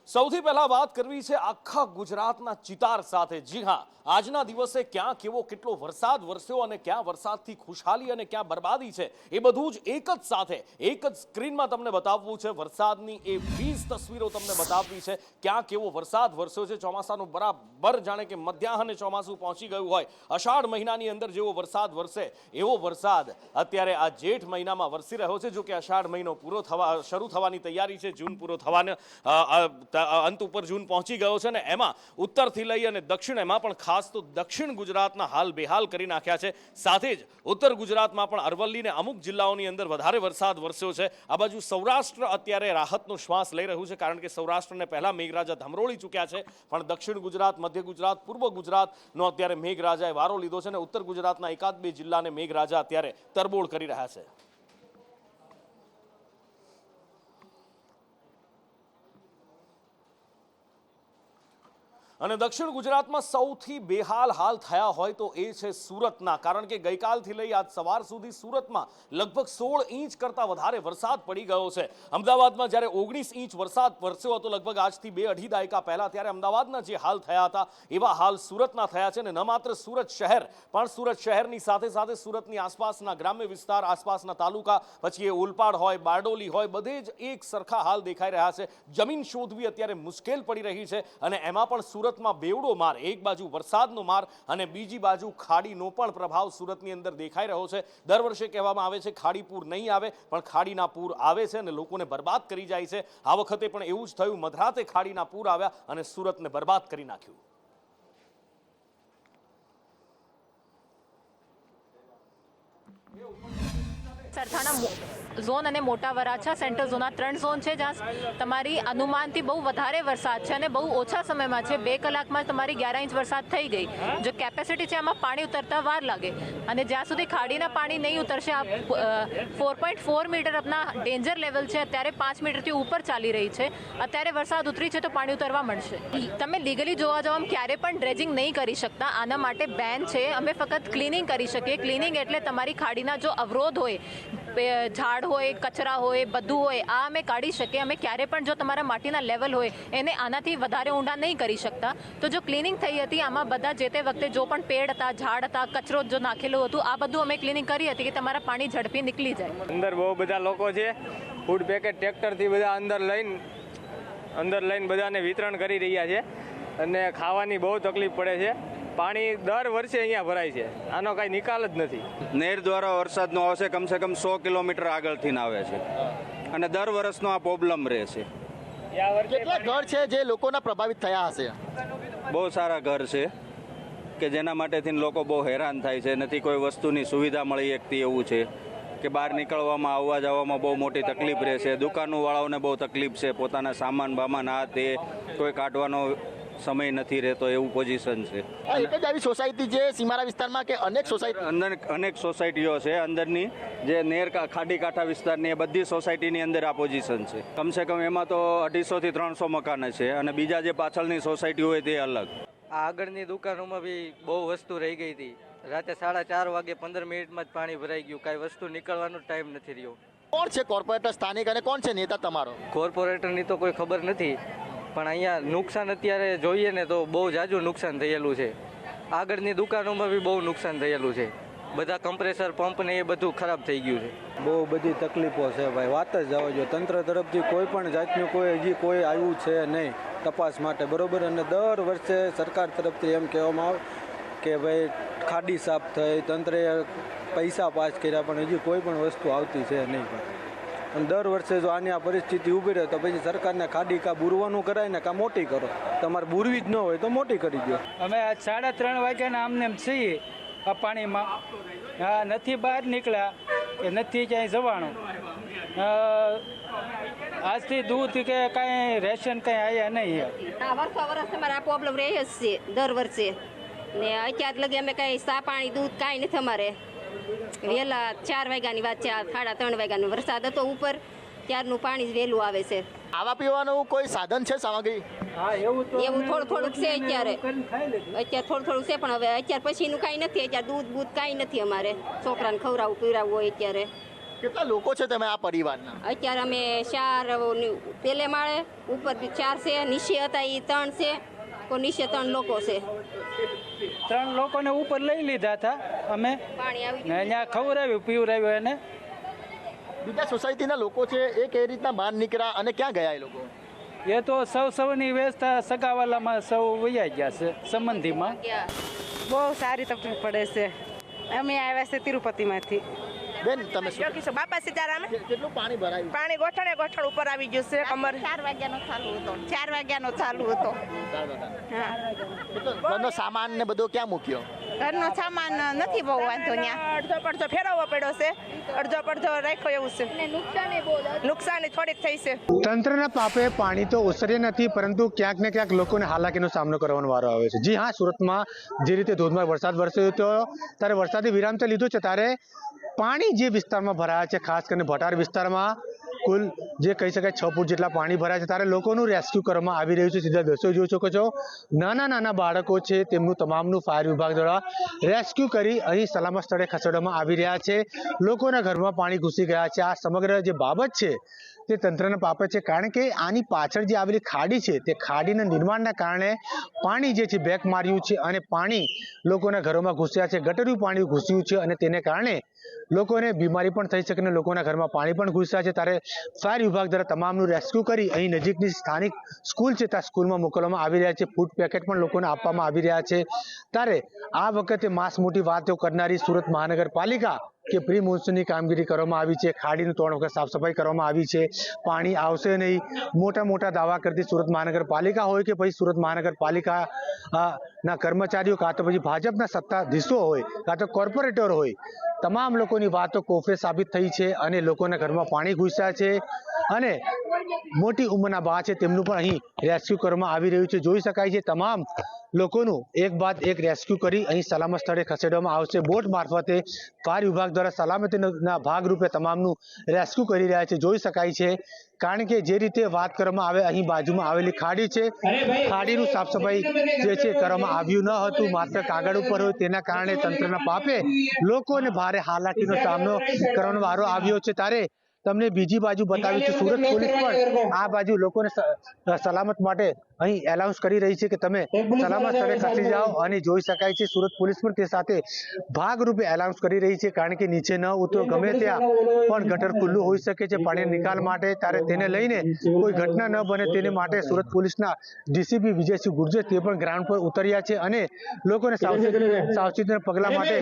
સૌથી પહેલા વાત કરવી છે આખા ગુજરાતના ચિતાર સાથે। જી હા, આજના દિવસે ક્યાં કેવો કેટલો વરસાદ વરસ્યો અને ક્યાં વરસાદથી ખુશહાલી અને ક્યાં બરબાદી છે એ બધું જ એક જ સાથે એક જ સ્ક્રીનમાં તમને બતાવવું છે। વરસાદની એ 20 તસવીરો તમને બતાવવી છે। ક્યાં કેવો વરસાદ વરસ્યો છે। ચોમાસાનું બરાબર જાણે કે મધ્યાહને ચોમાસું પહોંચી ગયું હોય। અષાઢ મહિનાની અંદર જેવો વરસાદ વરસે એવો વરસાદ અત્યારે આ જેઠ મહિનામાં વરસી રહ્યો છે। જો કે અષાઢ મહિનો શરૂ થવાની તૈયારી છે, જૂન પૂરો થવાનો અંત ઉપર જૂન પહોંચી ગયો છે ને એમાં ઉત્તરથી લઈ અને દક્ષિણ, એમાં પણ ખાસ તો દક્ષિણ ગુજરાતના હાલ બેહાલ કરી નાખ્યા છે। સાથે જ ઉત્તર ગુજરાતમાં પણ અરવલ્લીને અમુક જિલ્લાઓની અંદર વધારે વરસાદ વરસ્યો છે। આ બાજુ સૌરાષ્ટ્ર અત્યારે રાહતનો શ્વાસ લઈ રહ્યું છે, કારણ કે સૌરાષ્ટ્રને પહેલા મેઘરાજા ધમરોળી ચૂક્યા છે, પણ દક્ષિણ ગુજરાત, મધ્ય ગુજરાત, પૂર્વ ગુજરાતનો અત્યારે મેઘરાજાએ વારો લીધો છે અને ઉત્તર ગુજરાતના એકાદ બે જિલ્લાને મેઘરાજા અત્યારે તરબોળ કરી રહ્યા છે। અને દક્ષિણ ગુજરાતમાં સૌથી બેહાલ હાલ થયા હોય તો એ છે સુરતના, કારણ કે ગઈકાલથી લઈ આજ સવાર સુધી સુરતમાં લગભગ 16 ઇંચ કરતાં વધારે વરસાદ પડી ગયો છે। અમદાવાદમાં જ્યારે 19 ઇંચ વરસાદ વરસ્યો હતો લગભગ આજથી 2-2.5 દાયકા પહેલા, ત્યારે અમદાવાદના જે હાલ થયા હતા એવા હાલ સુરતના થયા છે। અને ન માત્ર સુરત શહેર, પણ સુરત શહેરની સાથે સાથે સુરતની આસપાસના ગ્રામ્ય વિસ્તાર, આસપાસના તાલુકા, પછી એ ઓલપાડ હોય, બારડોલી હોય, બધે જ એક સરખા હાલ દેખાઈ રહ્યા છે। જમીન શોધવી અત્યારે મુશ્કેલ પડી રહી છે અને એમાં પણ સુરતમાં બેવડો માર, એક બાજુ વરસાદનો માર અને બીજી બાજુ ખાડીનો પણ પ્રભાવ સુરતની અંદર દેખાઈ રહ્યો છે। દર વર્ષે કહેવામાં આવે છે ખાડી પૂર નહીં આવે, પણ ખાડીના પૂર આવે છે અને લોકોને બરબાદ કરી જાય છે। આ વખતે પણ એવું જ થયું। મધરાતે ખાડીના પૂર આવ્યા અને સુરતને બરબાદ કરી નાખ્યું। સરથાણા ઝોન અને મોટા વરાછા સેન્ટ્રલ ઝોન, આ 3 ઝોન છે જ્યાં તમારી અનુમાનથી બહુ વધારે વરસાદ છે અને બહુ ઓછા સમયમાં છે। 2 કલાકમાં તમારી 11 ઇંચ વરસાદ થઈ ગઈ। જો કેપેસિટી છે આમાં પાણી ઉતરતા વાર લાગે અને જ્યાં સુધી ખાડીના પાણી નહીં ઉતરશે, આ 4.4 મીટર આપના ડેન્જર લેવલ છે, અત્યારે 5 મીટરથી ઉપર ચાલી રહી છે। અત્યારે વરસાદ ઉતરી છે તો પાણી ઉતરવા મળશે। તમે લીગલી જોવા જાઓ આમ ક્યારે પણ ડ્રેજિંગ નહીં કરી શકતા, આના માટે બેન છે। અમે ફક્ત ક્લિનિંગ કરી શકીએ। ક્લિનિંગ એટલે તમારી ખાડીના જો અવરોધ હોય, ઝાડ હોય, કચરા હોય, બધું હોય, આ અમે કાઢી શકીએ। અમે ક્યારે પણ જો તમારા માટીના લેવલ હોય એને આનાથી વધારે ઊંડા નહીં કરી શકતા। તો જો ક્લિનિંગ થઈ હતી આમાં બધા જે તે વખતે જો પણ પેડ હતા, ઝાડ હતા, કચરો જો નાખેલું હતું, આ બધું અમે ક્લિનિંગ કરી હતી કે તમારા પાણી ઝડપી નીકળી જાય। અંદર બહુ બધા લોકો છે, ફૂડ પેકેટ ટ્રેક્ટરથી બધા અંદર લઈને બધાને વિતરણ કરી રહ્યા છે અને ખાવાની બહુ તકલીફ પડે છે। પાણી દર વર્ષે અહીંયા ભરાય છે, આનો કાંઈ નિકાલ જ નથી। નહેર દ્વારા વરસાદનો આવશે, કમસે કમ 100 કિલોમીટર આગળથી આવે છે અને દર વર્ષનો આ પ્રોબ્લેમ રહે છે। કેટલા ઘર છે જે લોકોના પ્રભાવિત થયા હશે? બહુ સારા ઘર છે કે જેના માટેથી લોકો બહુ હેરાન થાય છે, નથી કોઈ વસ્તુની સુવિધા મળી શકતી એવું છે કે બહાર નીકળવામાં, આવવા જવામાં બહુ મોટી તકલીફ રહે છે। દુકાનોવાળાઓને બહુ તકલીફ છે, પોતાના સામાન બામાન આ તે કોઈ કાઢવાનો સમય નથી રહેતો એવું પોઝિશન છે। એક જ આવી સોસાયટી છે સીમાડા વિસ્તારમાં કે અનેક સોસાયટી? અંદર અનેક સોસાયટીઓ છે અંદરની, જે નેર ખાડી કાંઠા વિસ્તારની એ બધી સોસાયટીની અંદર આ પોઝિશન છે। કમસે કમ એમાં તો 250 થી 300 મકાન છે અને બીજા જે પાછળની સોસાયટી હોય તે અલગ। આ આગળની દુકાનોમાં બી બહુ વસ્તુ રહી ગઈ હતી। રાતે 4:30 વાગે 15 મિનિટમાં જ પાણી ભરાઈ ગયું, કાંઈ વસ્તુ નીકળવાનો ટાઈમ નથી રહ્યો। કોણ છે કોર્પોરેટર સ્થાનિક અને કોણ છે નેતા તમારો? કોર્પોરેટરની તો કોઈ ખબર નથી, પણ અહીંયા નુકસાન અત્યારે જોઈએ ને તો બહુ જાજુ નુકસાન થયેલું છે। આગળની દુકાનોમાં બી બહુ નુકસાન થયેલું છે, બધા કમ્પ્રેસર પંપ ને એ બધું ખરાબ થઈ ગયું છે। બહુ બધી તકલીફો છે ભાઈ, વાત જ જવા જો। તંત્ર તરફથી કોઈ પણ જાતનું કોઈ આવ્યું છે નહીં તપાસ માટે, બરોબર। અને દર વર્ષે સરકાર તરફથી એમ કહેવામાં આવે કે ભાઈ ખાડી સાફ થઈ, તંત્રએ પૈસા પાસ કર્યા, પણ હજી કોઈ પણ વસ્તુ આવતી છે નહીં ભાઈ। અને દર વર્ષે જો આની આ પરિસ્થિતિ ઊભી રહે તો પછી સરકારને ખાડી કાં બુરવાનું કરાય ને કાં મોટી કરો। તમારે બુરવી જ ન હોય તો મોટી કરી દો। અમે આજ 3:30 વાગ્યાના આમને એમ છીએ આ પાણીમાં, નથી બહાર નીકળ્યા કે નથી ક્યાંય જવાનું। આજથી દૂધ કે કાંઈ રેશન કાંઈ આવ્યા નહીં। વર્ષ અમારે આ પ્રોબ્લેમ રહે જ છે દર વર્ષે ને અત્યાર લગી અમે કાંઈ ચા પાણી દૂધ કાંઈ નથી અમારે। વહેલા 4 વાગ્યાની વાત છે, 3:30 વાગ્યાનો વરસાદ હતો ઉપર, ત્યારનું પાણી વહેલું આવે છે। ખાવા પીવાનું કોઈ સાધન છે, સામગ્રી? એવું થોડુંક છે અત્યારે થોડું છે, પણ હવે અત્યારે પછીનું કાંઈ નથી। અત્યારે દૂધ બૂધ કાંઈ નથી અમારે, છોકરાને ખવડાવવું પીવડાવવું હોય અત્યારે। કેટલા લોકો છે તમે આ પરિવારના? અત્યારે અમે 4 પેલે માળે, ઉપર 4 છે, નીચે હતા એ 3 છે, તો નીચે 3 લોકો છે. 3 લોકોને ઉપર લઈ લીધા હતા અમે, પાણી આવી ને અહીંયા ખવડાવ્યું પીવડાવ્યું એને. બીજા સોસાયટીના લોકો છે એ કઈ રીતના બહાર નીકળ્યા અને ક્યાં ગયા એ લોકો? એ તો સૌની વ્યવસ્થા સગાવાલામાં સૌ વૈયા ગયા છે, સંબંધીમાં. બહુ સારી તકલીફ પડે છે. અમે આવ્યા છે તિરુપતિમાંથી. બેન તમે શું? યોગીશું બાપા સીતારામ. કેટલું પાણી ભરાયું? પાણી ગોઠણ ઉપર આવી ગયું છે. કમર 4 વાગ્યાનો ચાલુ હતો. હા. ઘરનો સામાન ને બધો ક્યાં મૂક્યો? ઘરનો સામાન નથી બહુ વાંધો ત્યાં. અડધો પડધો ફેરવવો પડ્યો છે, અડધો પડધો રાખ્યો એવું છે. નુકસાની થોડીક થઈ છે. તંત્રના પાપે પાણી તો ઓસરે નથી, પરંતુ ક્યાંક ને ક્યાંક લોકોને હાલાકીનો સામનો કરવાનો વારો આવે છે. જી હા, સુરતમાં જે રીતે ધોધમાર વરસાદ વરસ્યો હતો ત્યારે વરસાદે વિરામ તો લીધો છે, ત્યારે પાણી જે વિસ્તારમાં ભરાયા છે, ખાસ કરીને ભટાર વિસ્તારમાં કુલ જે કહી શકાય 6 ફૂટ જેટલા પાણી ભરાયા છે, ત્યારે લોકોનું રેસ્ક્યુ કરવામાં આવી રહ્યું છે. સીધા દ્રશ્યો જોઈ શકો છો, નાના બાળકો છે તેમનું તમામનું ફાયર વિભાગ દ્વારા રેસ્ક્યુ કરી અહીં સલામત સ્થળે ખસેડવામાં આવી રહ્યા છે. લોકોના ઘરમાં પાણી ઘૂસી ગયા છે. આ સમગ્ર જે બાબત છે તે તંત્રના પાપે છે, કારણ કે આની પાછળ જે આવેલી ખાડી છે તે ખાડીના નિર્માણના કારણે પાણી જે છે બેક માર્યું છે અને પાણી લોકોના ઘરોમાં ઘૂસ્યા છે, ગટરનું પાણી ઘૂસ્યું છે અને તેને કારણે લોકોને બીમારી પણ થઈ શકે અને લોકોના ઘરમાં પાણી પણ ઘૂસ્યા છે. ત્યારે ફાયર વિભાગ દ્વારા તમામનું રેસ્ક્યુ કરી અહીં નજીકની સ્થાનિક સ્કૂલ છે ત્યાં સ્કૂલમાં મોકલવામાં આવી રહ્યા છે. ફૂડ પેકેટ પણ લોકોને આપવામાં આવી રહ્યા છે. ત્યારે આ વખતે માસ મોટી વાતો કરનારી સુરત મહાનગરપાલિકા કે પ્રી મોન્સૂનની કામગીરી કરવામાં આવી છે. ખાડીનું 3 વખત સાફ સફાઈ કરવામાં આવી છે. પાણી આવશે નહીં, મોટા દાવા કરતી સુરત મહાનગરપાલિકા હોય કે પછી સુરત મહાનગરપાલિકા ના કર્મચારીઓ, કાં તો પછી ભાજપના સત્તાધીશો હોય, કાં તો કોર્પોરેટર હોય, તમામ લોકોની વાતો કોફે સાબિત થઈ છે અને લોકોના ઘરમાં પાણી ઘૂસ્યા છે અને મોટી ઉંમરના બા છે તેમનું પણ અહીં રેસ્ક્યુ કરવામાં આવી રહ્યું છે. જોઈ શકાય છે તમામ લોકોનું એક બાદ એક રેસ્ક્યુ કરી અહીં સલામત સ્થળે ખસેડવામાં આવશે. બોટ મારફતે ફાયર વિભાગ દ્વારા સલામતીના ભાગરૂપે તમામનું રેસ્ક્યુ કરી રહ્યા છે. જોઈ શકાય છે, કારણ કે જે રીતે વાત કરવામાં આવે, અહીં બાજુમાં આવેલી ખાડી છે, ખાડીનું સાફ સફાઈ જે છે કરવામાં આવ્યું ન હતું, માત્ર કાગળ ઉપર હોય, તેના કારણે તંત્રના પાપે લોકોને ભારે હાલાકીનો સામનો કરવાનો વારો આવ્યો છે. ત્યારે તમને બીજી બાજુ બતાવી છે, સુરત પોલીસ પણ આ બાજુ લોકોને સલામત માટે અહીં એલાઉન્સ કરી રહી છે કે તમે સલામત સ્થળે ખસી જાઓ અને જોઈ શકાય છે સુરત પોલીસ પણ તે સાથે ભાગરૂપે એલાઉન્સ કરી રહી છે, કારણ કે નીચે ન ઉતરો, ગમે ત્યાં પણ ગટર ખુલ્લું હોઈ શકે છે પાણી નિકાલ માટે. ત્યારે તેને લઈને કોઈ ઘટના ન બને તેને માટે સુરત પોલીસના ડીસીપી વિજયસિંહ ગુર્જર તે પણ ગ્રાઉન્ડ પર ઉતર્યા છે અને લોકોને સાવચેતીના પગલા માટે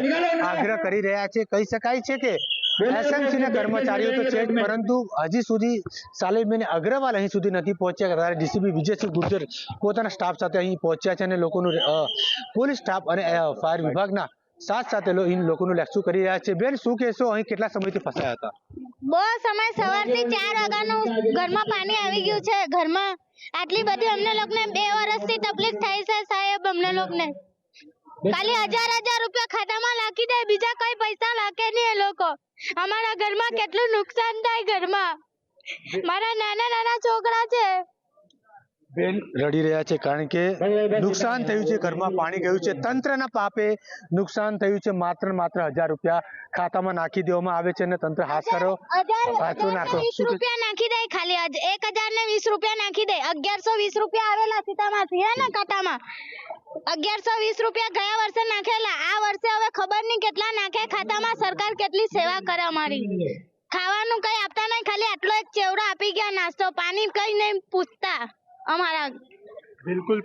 આગ્રહ કરી રહ્યા છે. કહી શકાય છે કે એસએમસીના કર્મચારીઓ તો છે જ, પરંતુ હજી સુધી સાલિમબેન અગ્રવાલ અહીં સુધી નથી પહોંચ્યા. ત્યારે ડીસીપી વિજયસિંહ ગુર્જર પોતાના સ્ટાફ સાથે અહીં પહોંચ્યા છે અને લોકોનું પોલીસ સ્ટાફ અને ફાયર વિભાગના સાથે લોકોનું રેસ્ક્યુ કરી રહ્યા છે. બેન, શું કહેશો, અહીં કેટલા સમયથી ફસાયા હતા? બહુ સમય, સવારથી 4 વાગ્યાનું ઘરમાં પાણી આવી ગયું છે. ઘરમાં આટલી બધી અમને લોકોને 2 વર્ષથી તકલીફ થઈ છે સાહેબ. અમને લોકોને ખાલી 1000 રૂપિયા ખાતામાં નાખી દે, બીજા કઈ પૈસા નાખે નહીં એ લોકો. અમારા ઘરમાં કેટલું નુકસાન થાય. ઘરમાં મારા નાના છોકરા છે. બેન રડી રહ્યા છે, કારણ કે નુકસાન થયું છે, ઘરમાં પાણી ગયું છે, તંત્રના પાપે નુકસાન થયું છે. માત્ર 1000 રૂપિયા ખાતામાં નાખી દેવામાં આવે છે અને તંત્ર હાથ કરો પાછું નાખો 20 રૂપિયા નાખી દે. ખાલી 1000 ને 20 રૂપિયા નાખી દે. 1120 રૂપિયા આવેલા સીતામાંથી હે ને ખાતામાં. 1120 રૂપિયા ગયા વર્ષે નાખેલા. આ વર્ષે હવે ખબર નહીં કેટલા નાખે ખાતામાં. સરકાર કેટલી સેવા કરે અમારી. ખાવાનું કઈ આપતા નહીં, ખાલી આટલો એક ચેવડો આપી ગયા, નાસ્તો પાણી કઈ નહીં પૂછતા અમારા. બિલકુલ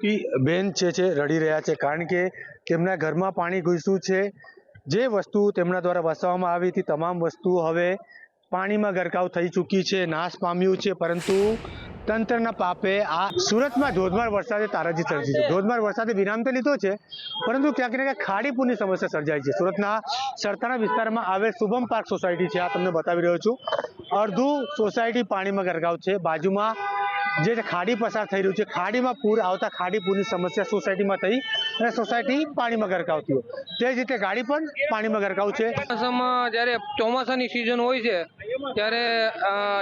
બેન છે રડી રહ્યા છે, કારણ કે તેમના ઘરમાં પાણી ઘૂસ્યું છે. જે વસ્તુ તેમના દ્વારા વસાવવામાં આવી હતી તમામ વસ્તુઓ હવે પાણીમાં ગરકાવ થઈ ચૂકી છે, નાશ પામ્યું છે. પરંતુ તંત્રના પાપે આ સુરતમાં ધોધમાર વરસાદે તારાજી સર્જી છે. ધોધમાર વરસાદે વિરામ તો લીધો છે, પરંતુ ક્યાંક ને ક્યાંક ખાડીપુરની સમસ્યા સર્જાઈ છે. સુરતના સરથાણા વિસ્તારમાં આવેલ શુભમ પાર્ક સોસાયટી છે, આ તમને બતાવી રહ્યો છું. અડધું સોસાયટી પાણીમાં ગરકાવ છે. બાજુમાં જે ખાડી પસાર થઈ રહ્યું છે, ખાડીમાં પૂર આવતા ખાડીપુરની સમસ્યા સોસાયટીમાં થઈ અને સોસાયટી પાણીમાં ગરકાવ થયો. તે જ રીતે ગાડી પણ પાણીમાં ગરકાવ છે. જ્યારે ચોમાસાની સિઝન હોય છે ત્યારે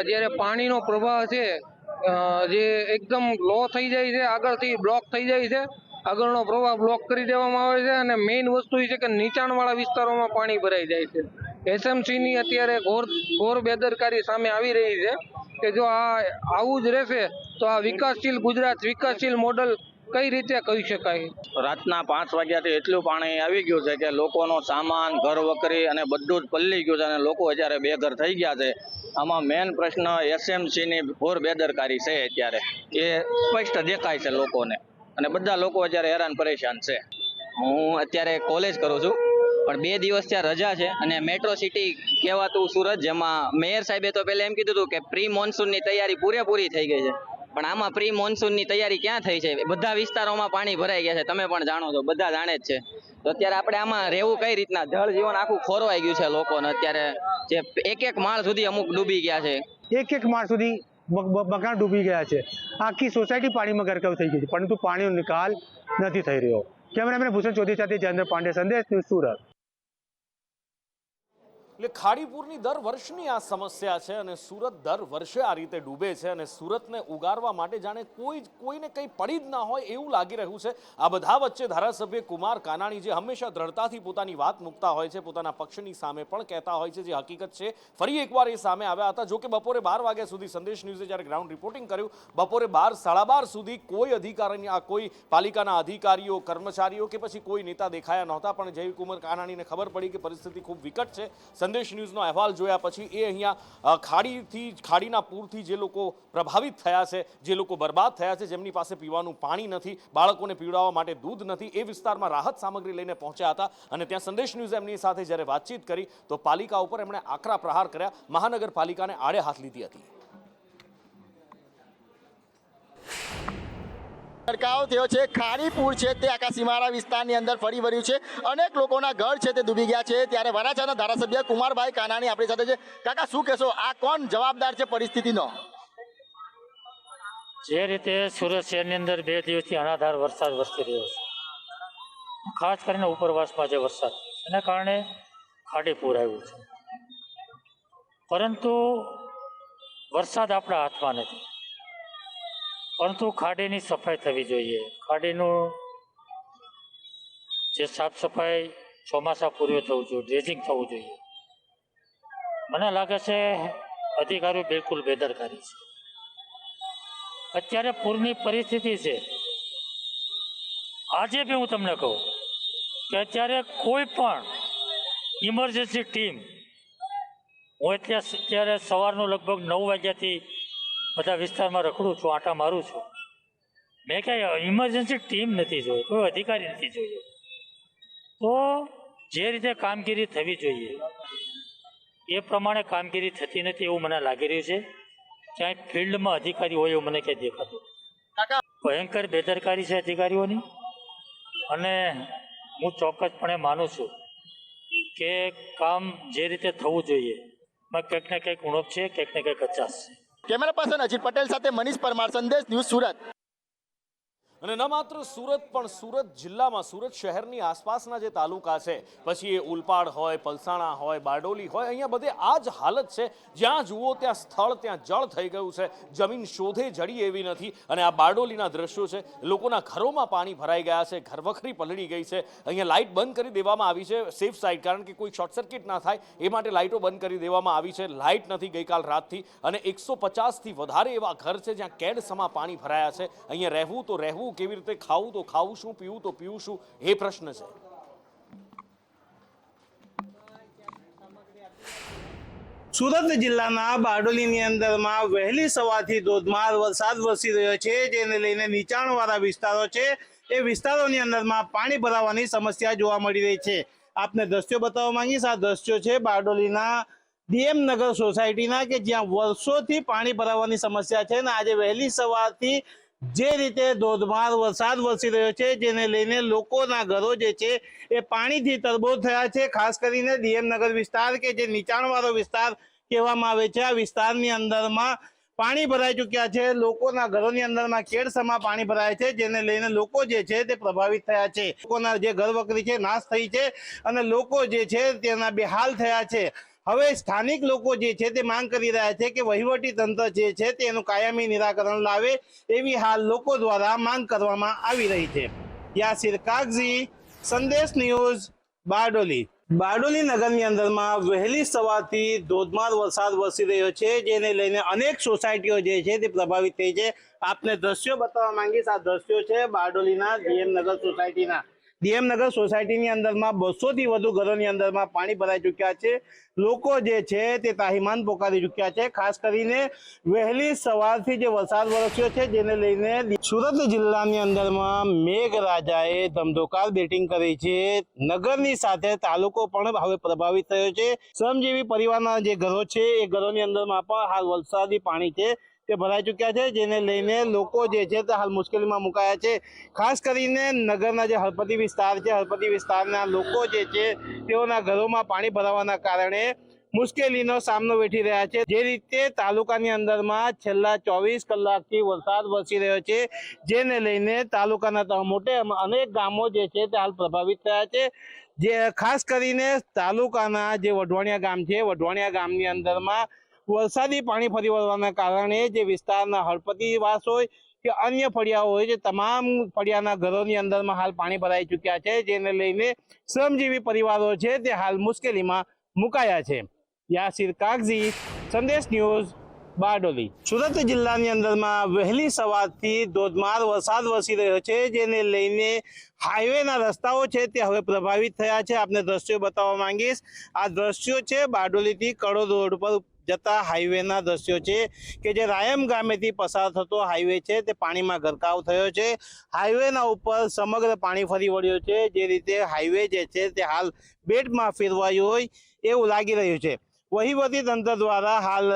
જ્યારે પાણીનો પ્રવાહ છે જે એકદમ લો થઈ જાય છે, આગળથી બ્લોક થઈ જાય છે, આગળનો પ્રવાહ બ્લોક કરી દેવામાં આવે છે અને મેઇન વસ્તુ એ છે કે નીચાણવાળા વિસ્તારોમાં પાણી ભરાઈ જાય છે. એસએમસીની અત્યારે ઘોર બેદરકારી સામે આવી રહી છે કે જો આ આવું જ રહેશે તો આ વિકાસશીલ ગુજરાત, વિકાસશીલ મોડલ કઈ રીતે કહી શકાય? રાતના 5 વાગ્યાથી એટલું પાણી આવી ગયું છે કે લોકોનો સામાન, ઘર વકરી અને બધું જ પલળી ગયું છે અને લોકો અત્યારે બેઘર થઈ ગયા છે. આમાં મેન પ્રશ્ન એસએમસીની ઘોર બેદરકારી છે. અત્યારે એ સ્પષ્ટ દેખાય છે લોકોને અને બધા લોકો અત્યારે હેરાન પરેશાન છે. હું અત્યારે કોલેજ કરું છું, પણ 2 દિવસ ત્યાં રજા છે અને મેટ્રો સિટી કહેવાતું સુરત, જેમાં મેયર સાહેબે તો પહેલા એમ કીધું હતું કે પ્રી મોન્સૂનની તૈયારી પૂરેપૂરી થઈ ગઈ છે, પણ આમાં પ્રી મોન્સૂનની તૈયારી ક્યાં થઈ છે? બધા વિસ્તારોમાં પાણી ભરાઈ ગયા છે, તમે પણ જાણો છો, બધા જાણે જ છે. તો અત્યારે આપણે આમાં રહેવું કઈ રીતના? જળ જીવન આખું ખોરવાઈ ગયું છે લોકોને. અત્યારે જે એક માળ સુધી અમુક ડૂબી ગયા છે, એક માળ સુધી મકાન ડૂબી ગયા છે. આખી સોસાયટી પાણીમાં ગરકાવ થઈ ગઈ છે, પરંતુ પાણીનો નિકાલ નથી થઈ રહ્યો. કેમેરામેન ભૂષણ ચૌધરી સાથે જયેન્દ્ર પાંડે, સંદેશ ન્યૂઝ, સુરત. એટલે ખાડીપુરની દર વર્ષની આ સમસ્યા છે અને સુરત દર વર્ષે આ રીતે ડૂબે છે અને સુરતને ઉગારવા માટે જાણે કોઈને કંઈ પડી જ ના હોય એવું લાગી રહ્યું છે. આ બધા વચ્ચે ધારાસભ્ય કુમાર કાનાણી, જે હંમેશા દ્રઢતાથી પોતાની વાત મૂકતા હોય છે, પોતાના પક્ષની સામે પણ કહેતા હોય છે, જે હકીકત છે, ફરી એકવાર એ સામે આવ્યા હતા. જોકે બપોરે 12 વાગ્યા સુધી સંદેશ ન્યૂઝે જ્યારે ગ્રાઉન્ડ રિપોર્ટિંગ કર્યું, બપોરે 12, 12:30 સુધી કોઈ પાલિકાના અધિકારીઓ, કર્મચારીઓ કે પછી કોઈ નેતા દેખાયા નહોતા. પણ જય કુમાર કાનાણીને ખબર પડી કે પરિસ્થિતિ ખૂબ વિકટ છે. સંદેશ ન્યૂઝનો અહેવાલ જોયા પછી એ અહીંયા ખાડીના પૂરથી જે લોકો પ્રભાવિત થયા છે, જે લોકો બરબાદ થયા છે, જેમની પાસે પીવાનું પાણી નથી, બાળકોને પીવડાવવા માટે દૂધ નથી, એ વિસ્તારમાં રાહત સામગ્રી લઈને પહોંચ્યા હતા. અને ત્યાં સંદેશ ન્યૂઝે એમની સાથે જ્યારે વાતચીત કરી તો પાલિકા ઉપર એમણે આકરા પ્રહાર કર્યા, મહાનગરપાલિકાને આડે હાથ લીધી હતી. ગરકાવ થયો છે. ખાડીપુર છે તે આખા સીમાડા વિસ્તારની અંદર ફરી વળ્યું છે. અનેક લોકોના ઘર છે તે ડૂબી ગયા છે. ત્યારે વરાછાના ધારાસભ્ય કુમારભાઈ કાનાણી આપણી સાથે છે. કાકા, શું કહેશો? આ કોણ જવાબદાર છે પરિસ્થિતિનો? જે રીતે સુરત શહેરની અંદર 2 દિવસથી અનાધાર વરસાદ વરસી રહ્યો છે, ખાસ કરીને ઉપરવાસમાં જે વરસાદ, એના કારણે ખાડીપુર આવ્યું છે. પરંતુ વરસાદ આપણા હાથમાં નથી, પરંતુ ખાડીની સફાઈ થવી જોઈએ. ખાડીનું જે સાફ સફાઈ ચોમાસા પૂર્વે થવું જોઈએ, ડ્રેજિંગ થવું જોઈએ. મને લાગે છે અધિકારીઓ બિલકુલ બેદરકારી છે. અત્યારે પૂરની પરિસ્થિતિ છે. આજે બી હું તમને કહું કે અત્યારે કોઈ પણ ઇમરજન્સી ટીમ, હું અત્યારે સવારનું લગભગ 9 વાગ્યાથી બધા વિસ્તારમાં રખડું છું, આંટા મારું છું. મેં ક્યાંય ઇમરજન્સી ટીમ નથી જોઈ, કોઈ અધિકારી નથી જોયો. તો જે રીતે કામગીરી થવી જોઈએ એ પ્રમાણે કામગીરી થતી નથી એવું મને લાગી રહ્યું છે. ક્યાંય ફિલ્ડમાં અધિકારી હોય એવું મને ક્યાંય દેખાતું. ભયંકર બેદરકારી છે અધિકારીઓની. અને હું ચોક્કસપણે માનું છું કે કામ જે રીતે થવું જોઈએ એમાં કંઈક ને કંઈક ઉણપ છે, કંઈક ને કંઈક કચાશ છે. કેમેરા પર્સન અજીત પટેલ સાથે મનીષ પરમાર, સંદેશ ન્યૂઝ, સુરત. અને ન માત્ર સુરત પણ સુરત જિલ્લામાં, સુરત શહેરની આસપાસના જે તાલુકા છે, પછી એ ઉલપાડ હોય, પલસાણા હોય, બારડોલી હોય, અહીંયા બધે આ જ હાલત છે. જ્યાં જુઓ ત્યાં સ્થળ, ત્યાં જળ થઈ ગયું છે. જમીન શોધે જડી એવી નથી. અને આ બારડોલીના દ્રશ્યો છે. લોકોના ઘરોમાં પાણી ભરાઈ ગયા છે, ઘરવખરી પલળી ગઈ છે. અહીંયા લાઇટ બંધ કરી દેવામાં આવી છે સેફ સાઇડ, કારણ કે કોઈ શોર્ટ સર્કિટ ના થાય એ માટે લાઇટો બંધ કરી દેવામાં આવી છે. લાઇટ નથી ગઈકાલ રાતથી. અને 150થી વધારે એવા ઘર છે જ્યાં કેડસમાં પાણી ભરાયા છે. અહીંયા રહેવું તો રહેવું, કેવી રીતે ખાવું તો ખાવું શું, પીવું તો પીવું શું, એ પ્રશ્ન છે. સુરત જિલ્લાના બારડોલીની અંદરમાં વહેલી સવારથી ધોધમાર વરસાદ વરસી રહ્યો છે, જેને લઈને નીચાણવાળા વિસ્તારો છે એ વિસ્તારોની અંદરમાં પાણી ભરાવાની સમસ્યા જોવા મળી રહી છે. આપને દ્રશ્યો બતાવવા માંગીશ. આ દ્રશ્યો છે બારડોલીના ડીએમ નગર સોસાયટીના, કે જ્યાં વર્ષોથી પાણી ભરાવાની સમસ્યા છે. અને આજે વહેલી સવારથી જે રીતે ધોધમાર વરસાદ વરસી રહ્યો છે, જેને લઈને લોકોના ઘરો જે છે એ પાણીથી તરબોળ થયા છે. ખાસ કરીને ડીએમ નગર વિસ્તાર, કે જે નીચાણવાળો વિસ્તાર કહેવામાં આવે છે, આ વિસ્તારની અંદરમાં પાણી ભરાઈ ચૂક્યા છે. લોકોના ઘરોની અંદરમાં કેડસમાં પાણી ભરાય છે, જેને લઈને લોકો જે છે તે પ્રભાવિત થયા છે. લોકોના જે ઘર વકરી છે નાશ થઈ છે અને લોકો જે છે તેના બેહાલ થયા છે. હવે સ્થાનિક લોકો જે છે તે માંગ કરી રહ્યા છે કે વહીવટી તંત્ર જે છે તેનું કાયમી નિરાકરણ લાવે, એવી હાલ લોકો દ્વારા માંગ કરવામાં આવી રહી છે. યાસિર કાગઝી, સંદેશ ન્યૂઝ, બારડોલી. બારડોલી નગરની અંદરમાં વહેલી સવારથી ધોધમાર વરસાદ વરસી રહ્યો છે, જેને લઈને અનેક સોસાયટીઓ જે છે તે પ્રભાવિત થઈ છે. આપને દ્રશ્યો બતાવવા માંગીશ. આ દ્રશ્યો છે બારડોલીના ડીએમ નગર સોસાયટીની અંદરમાં 200 થી વધુ ઘરોની અંદરમાં પાણી ભરાઈ ચૂક્યા છે. લોકો જે છે તે તાહીમાન પોકારી ચૂક્યા છે. ખાસ કરીને વહેલી સવારથી જે વરસાદ વરસ્યો છે, જેને લઈને સુરત જિલ્લાની અંદરમાં મેઘરાજાએ ધમધોકાર બેટિંગ કરી છે. નગરની સાથે તાલુકો પણ હવે પ્રભાવિત થયો છે. શ્રમજીવી પરિવારના જે ઘરો છે એ ઘરોની અંદરમાં પણ હાલ વરસાદી પાણી છે તે ભરાઈ ચૂક્યા છે, જેને લઈને લોકો જે છે તે હાલ મુશ્કેલીમાં મુકાયા છે. ખાસ કરીને નગરના જે હળપતિ વિસ્તાર છે, હળપતિ વિસ્તારના લોકો જે છે તેઓના ઘરોમાં પાણી ભરાવાના કારણે મુશ્કેલીનો સામનો વેઠી રહ્યા છે. જે રીતે તાલુકાની અંદરમાં છેલ્લા 24 કલાકથી વરસાદ વરસી રહ્યો છે, જેને લઈને તાલુકાના મોટે અનેક ગામો જે છે તે હાલ પ્રભાવિત થયા છે. જે ખાસ કરીને તાલુકાના જે વઢવાણિયા ગામ છે, વઢવાણિયા ગામની અંદરમાં વરસાદી પાણી ફરી વળવાના કારણે જે વિસ્તારના હળપતિવાસ હોય કે અન્ય ફળિયાઓ હોય છે, તમામ ફળિયાના ઘરોની અંદરમાં હાલ પાણી ભરાઈ ચૂક્યા છે, જેને લઈને શ્રમજીવી પરિવારો છે તે હાલ મુશ્કેલીમાં મુકાયા છે. યાસીર કાગઝી, સંદેશ ન્યૂઝ, બારડોલી. સુરત જિલ્લાની અંદરમાં વહેલી સવારથી ધોધમાર વરસાદ વરસી રહ્યો છે, જેને લઈને હાઈવેના રસ્તાઓ છે તે હવે પ્રભાવિત થયા છે. આપને દ્રશ્યો બતાવવા માંગીશ. આ દ્રશ્યો છે બારડોલીથી કડોદ રોડ પર જતા હાઈવેના દ્રશ્યો છે કે જે રાયમ ગામેથી પસાર થતો હાઈવે છે તે પાણીમાં ગરકાવ થયો છે. હાઈવેના ઉપર સમગ્ર પાણી ફરી વળ્યો છે. જે રીતે હાઈવે જે છે તે હાલ બેટમાં ફેરવાયું હોય એવું લાગી રહ્યું છે. વહીવટી તંત્ર દ્વારા હાલ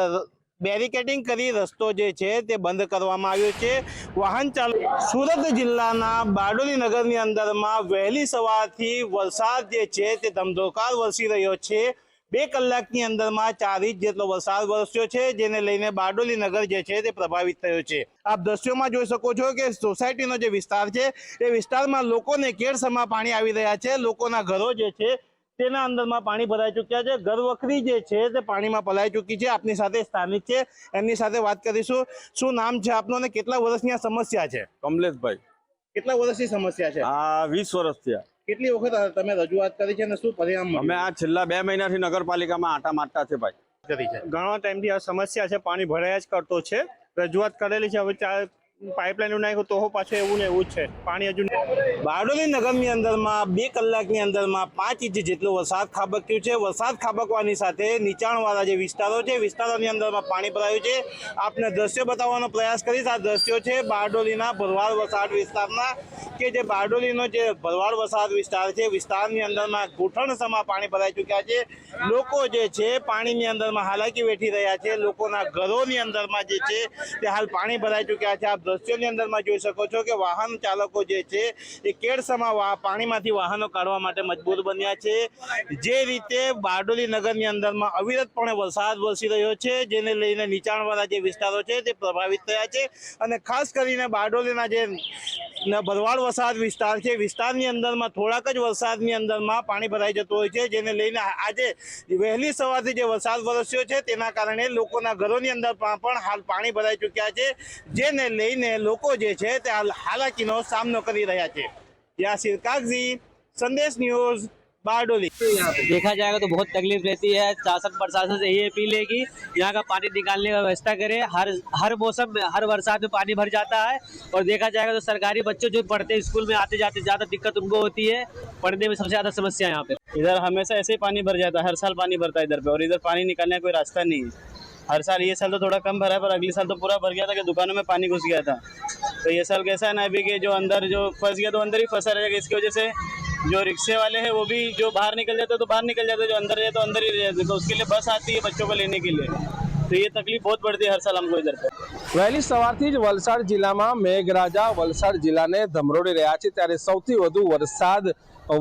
બેરિકેડિંગ કરી રસ્તો જે છે તે બંધ કરવામાં આવ્યો છે. વાહન ચાલક સુરત જિલ્લાના બારડોલી નગરની અંદરમાં વહેલી સવારથી વરસાદ જે છે તે ધમધોકાર વરસી રહ્યો છે. 2 કલાકની અંદરમાં 4 ઇંચ જેટલો વરસાદ વરસ્યો છે, જેને લઈને બારડોલી નગર જે છે તે પ્રભાવિત થયો છે. આપ દ્રશ્યોમાં જોઈ શકો છો કે સોસાયટીનો જે વિસ્તાર છે એ વિસ્તારમાં લોકોને કેડસમાં પાણી આવી રહ્યા છે. લોકોના ઘરો જે છે તેના અંદરમાં પાણી ભરાઈ ચૂક્યા છે. ઘરવખરી જે છે તે પાણીમાં પલાઈ ચૂકી છે. આપની સાથે સ્થાનિક છે, એમની સાથે વાત કરીશું. શું નામ છે આપનું અને કેટલા વર્ષની આ સમસ્યા છે? કમલેશભાઈ. કેટલા વર્ષની સમસ્યા છે? આ 20 વર્ષ થયા. કેટલી વખત તમે રજૂઆત કરી છે અને શું પરિણામ? અમે આ છેલ્લા 2 મહિનાથી નગરપાલિકામાં આટા મારતા છે ભાઈ. ઘણા ટાઈમથી આ સમસ્યા છે, પાણી ભરાયા જ કરતો છે. રજૂઆત કરેલી છે, હવે પાઇપલાઈન નાખ્યું તો પાછું એવું ને એવું જ છે. પાણી હજુ બારડોલી નગરની અંદરમાં 2 કલાકની અંદરમાં 5 ઇંચ જેટલો વરસાદ ખાબક્યો છે. વરસાદ ખાબકવાની સાથે નીચાણવાળા જે વિસ્તારો છે, વિસ્તારોની અંદરમાં પાણી ભરાયું છે. આપને દ્રશ્યો બતાવવાનો પ્રયાસ કરીશ. આ દ્રશ્યો છે બારડોલીના ભરવાડ વસાહત વિસ્તારના, કે જે બારડોલીનો જે ભરવાડ વસાહત વિસ્તાર છે, વિસ્તારની અંદરમાં ઘૂંટણસમાં પાણી ભરાઈ ચૂક્યા છે. લોકો જે છે પાણીની અંદરમાં હાલાકી વેઠી રહ્યા છે. લોકોના ઘરોની અંદરમાં જે છે તે હાલ પાણી ભરાઈ ચૂક્યા છે. આપ દ્રશ્યોની અંદરમાં જોઈ શકો છો કે વાહન ચાલકો જે છે એ કેડસમાં પાણીમાંથી વાહનો કાઢવા માટે મજબૂર બન્યા છે. જે રીતે બારડોલી નગરની અંદરમાં અવિરતપણે વરસાદ વરસી રહ્યો છે, જેને લઈને નીચાણવાળા જે વિસ્તારો છે તે પ્રભાવિત થયા છે. અને ખાસ કરીને બારડોલીના જે ભરવાડ વસાહત વિસ્તાર છે, વિસ્તારની અંદરમાં થોડાક જ વરસાદની અંદરમાં પાણી ભરાઈ જતું હોય છે, જેને લઈને આજે વહેલી સવારથી જે વરસાદ વરસ્યો છે તેના કારણે લોકોના ઘરોની અંદર પણ હાલ પાણી ભરાઈ ચૂક્યા છે, જેને લઈને લોકો જે છે તે હાલ હાલાકીનો સામનો કરી રહ્યા છે. यासीर कागजी, संदेश न्यूज, बारडोली. देखा जाएगा तो बहुत तकलीफ रहती है. शासन प्रशासन से यही अपील है कि यहाँ का पानी निकालने का व्यवस्था करे. हर मौसम में, हर बरसात में पानी भर जाता है. और देखा जाएगा तो सरकारी बच्चे जो पढ़ते हैं स्कूल में आते जाते ज़्यादा दिक्कत उनको होती है. पढ़ने में सबसे ज़्यादा समस्या है यहाँ पे. इधर हमेशा ऐसे ही पानी भर जाता है, हर साल पानी भरता है इधर पे. और इधर पानी निकालने का कोई रास्ता नहीं है. हर साल, ये साल तो थोड़ा कम भरा है, पर अगले साल तो पूरा भर गया था कि दुकानों में पानी घुस गया था. तो ये साल कैसा है ना अभी कि जो अंदर जो फंस गया तो अंदर ही फंसा रहेगा. इसकी वजह से जो रिक्शे वाले हैं वो भी जो बाहर निकल जाते तो बाहर निकल जाते, जो अंदर रहे तो अंदर ही रह जाते. तो उसके लिए बस आती है बच्चों को लेने के लिए. तो ये तकलीफ बहुत बढ़ती है हर साल हमको इधर पे. વહેલી સવારથી જ વલસાડ જિલ્લામાં મેઘરાજા વલસાડ જિલ્લાને ધમરોડી રહ્યા છે, ત્યારે સૌથી વધુ વરસાદ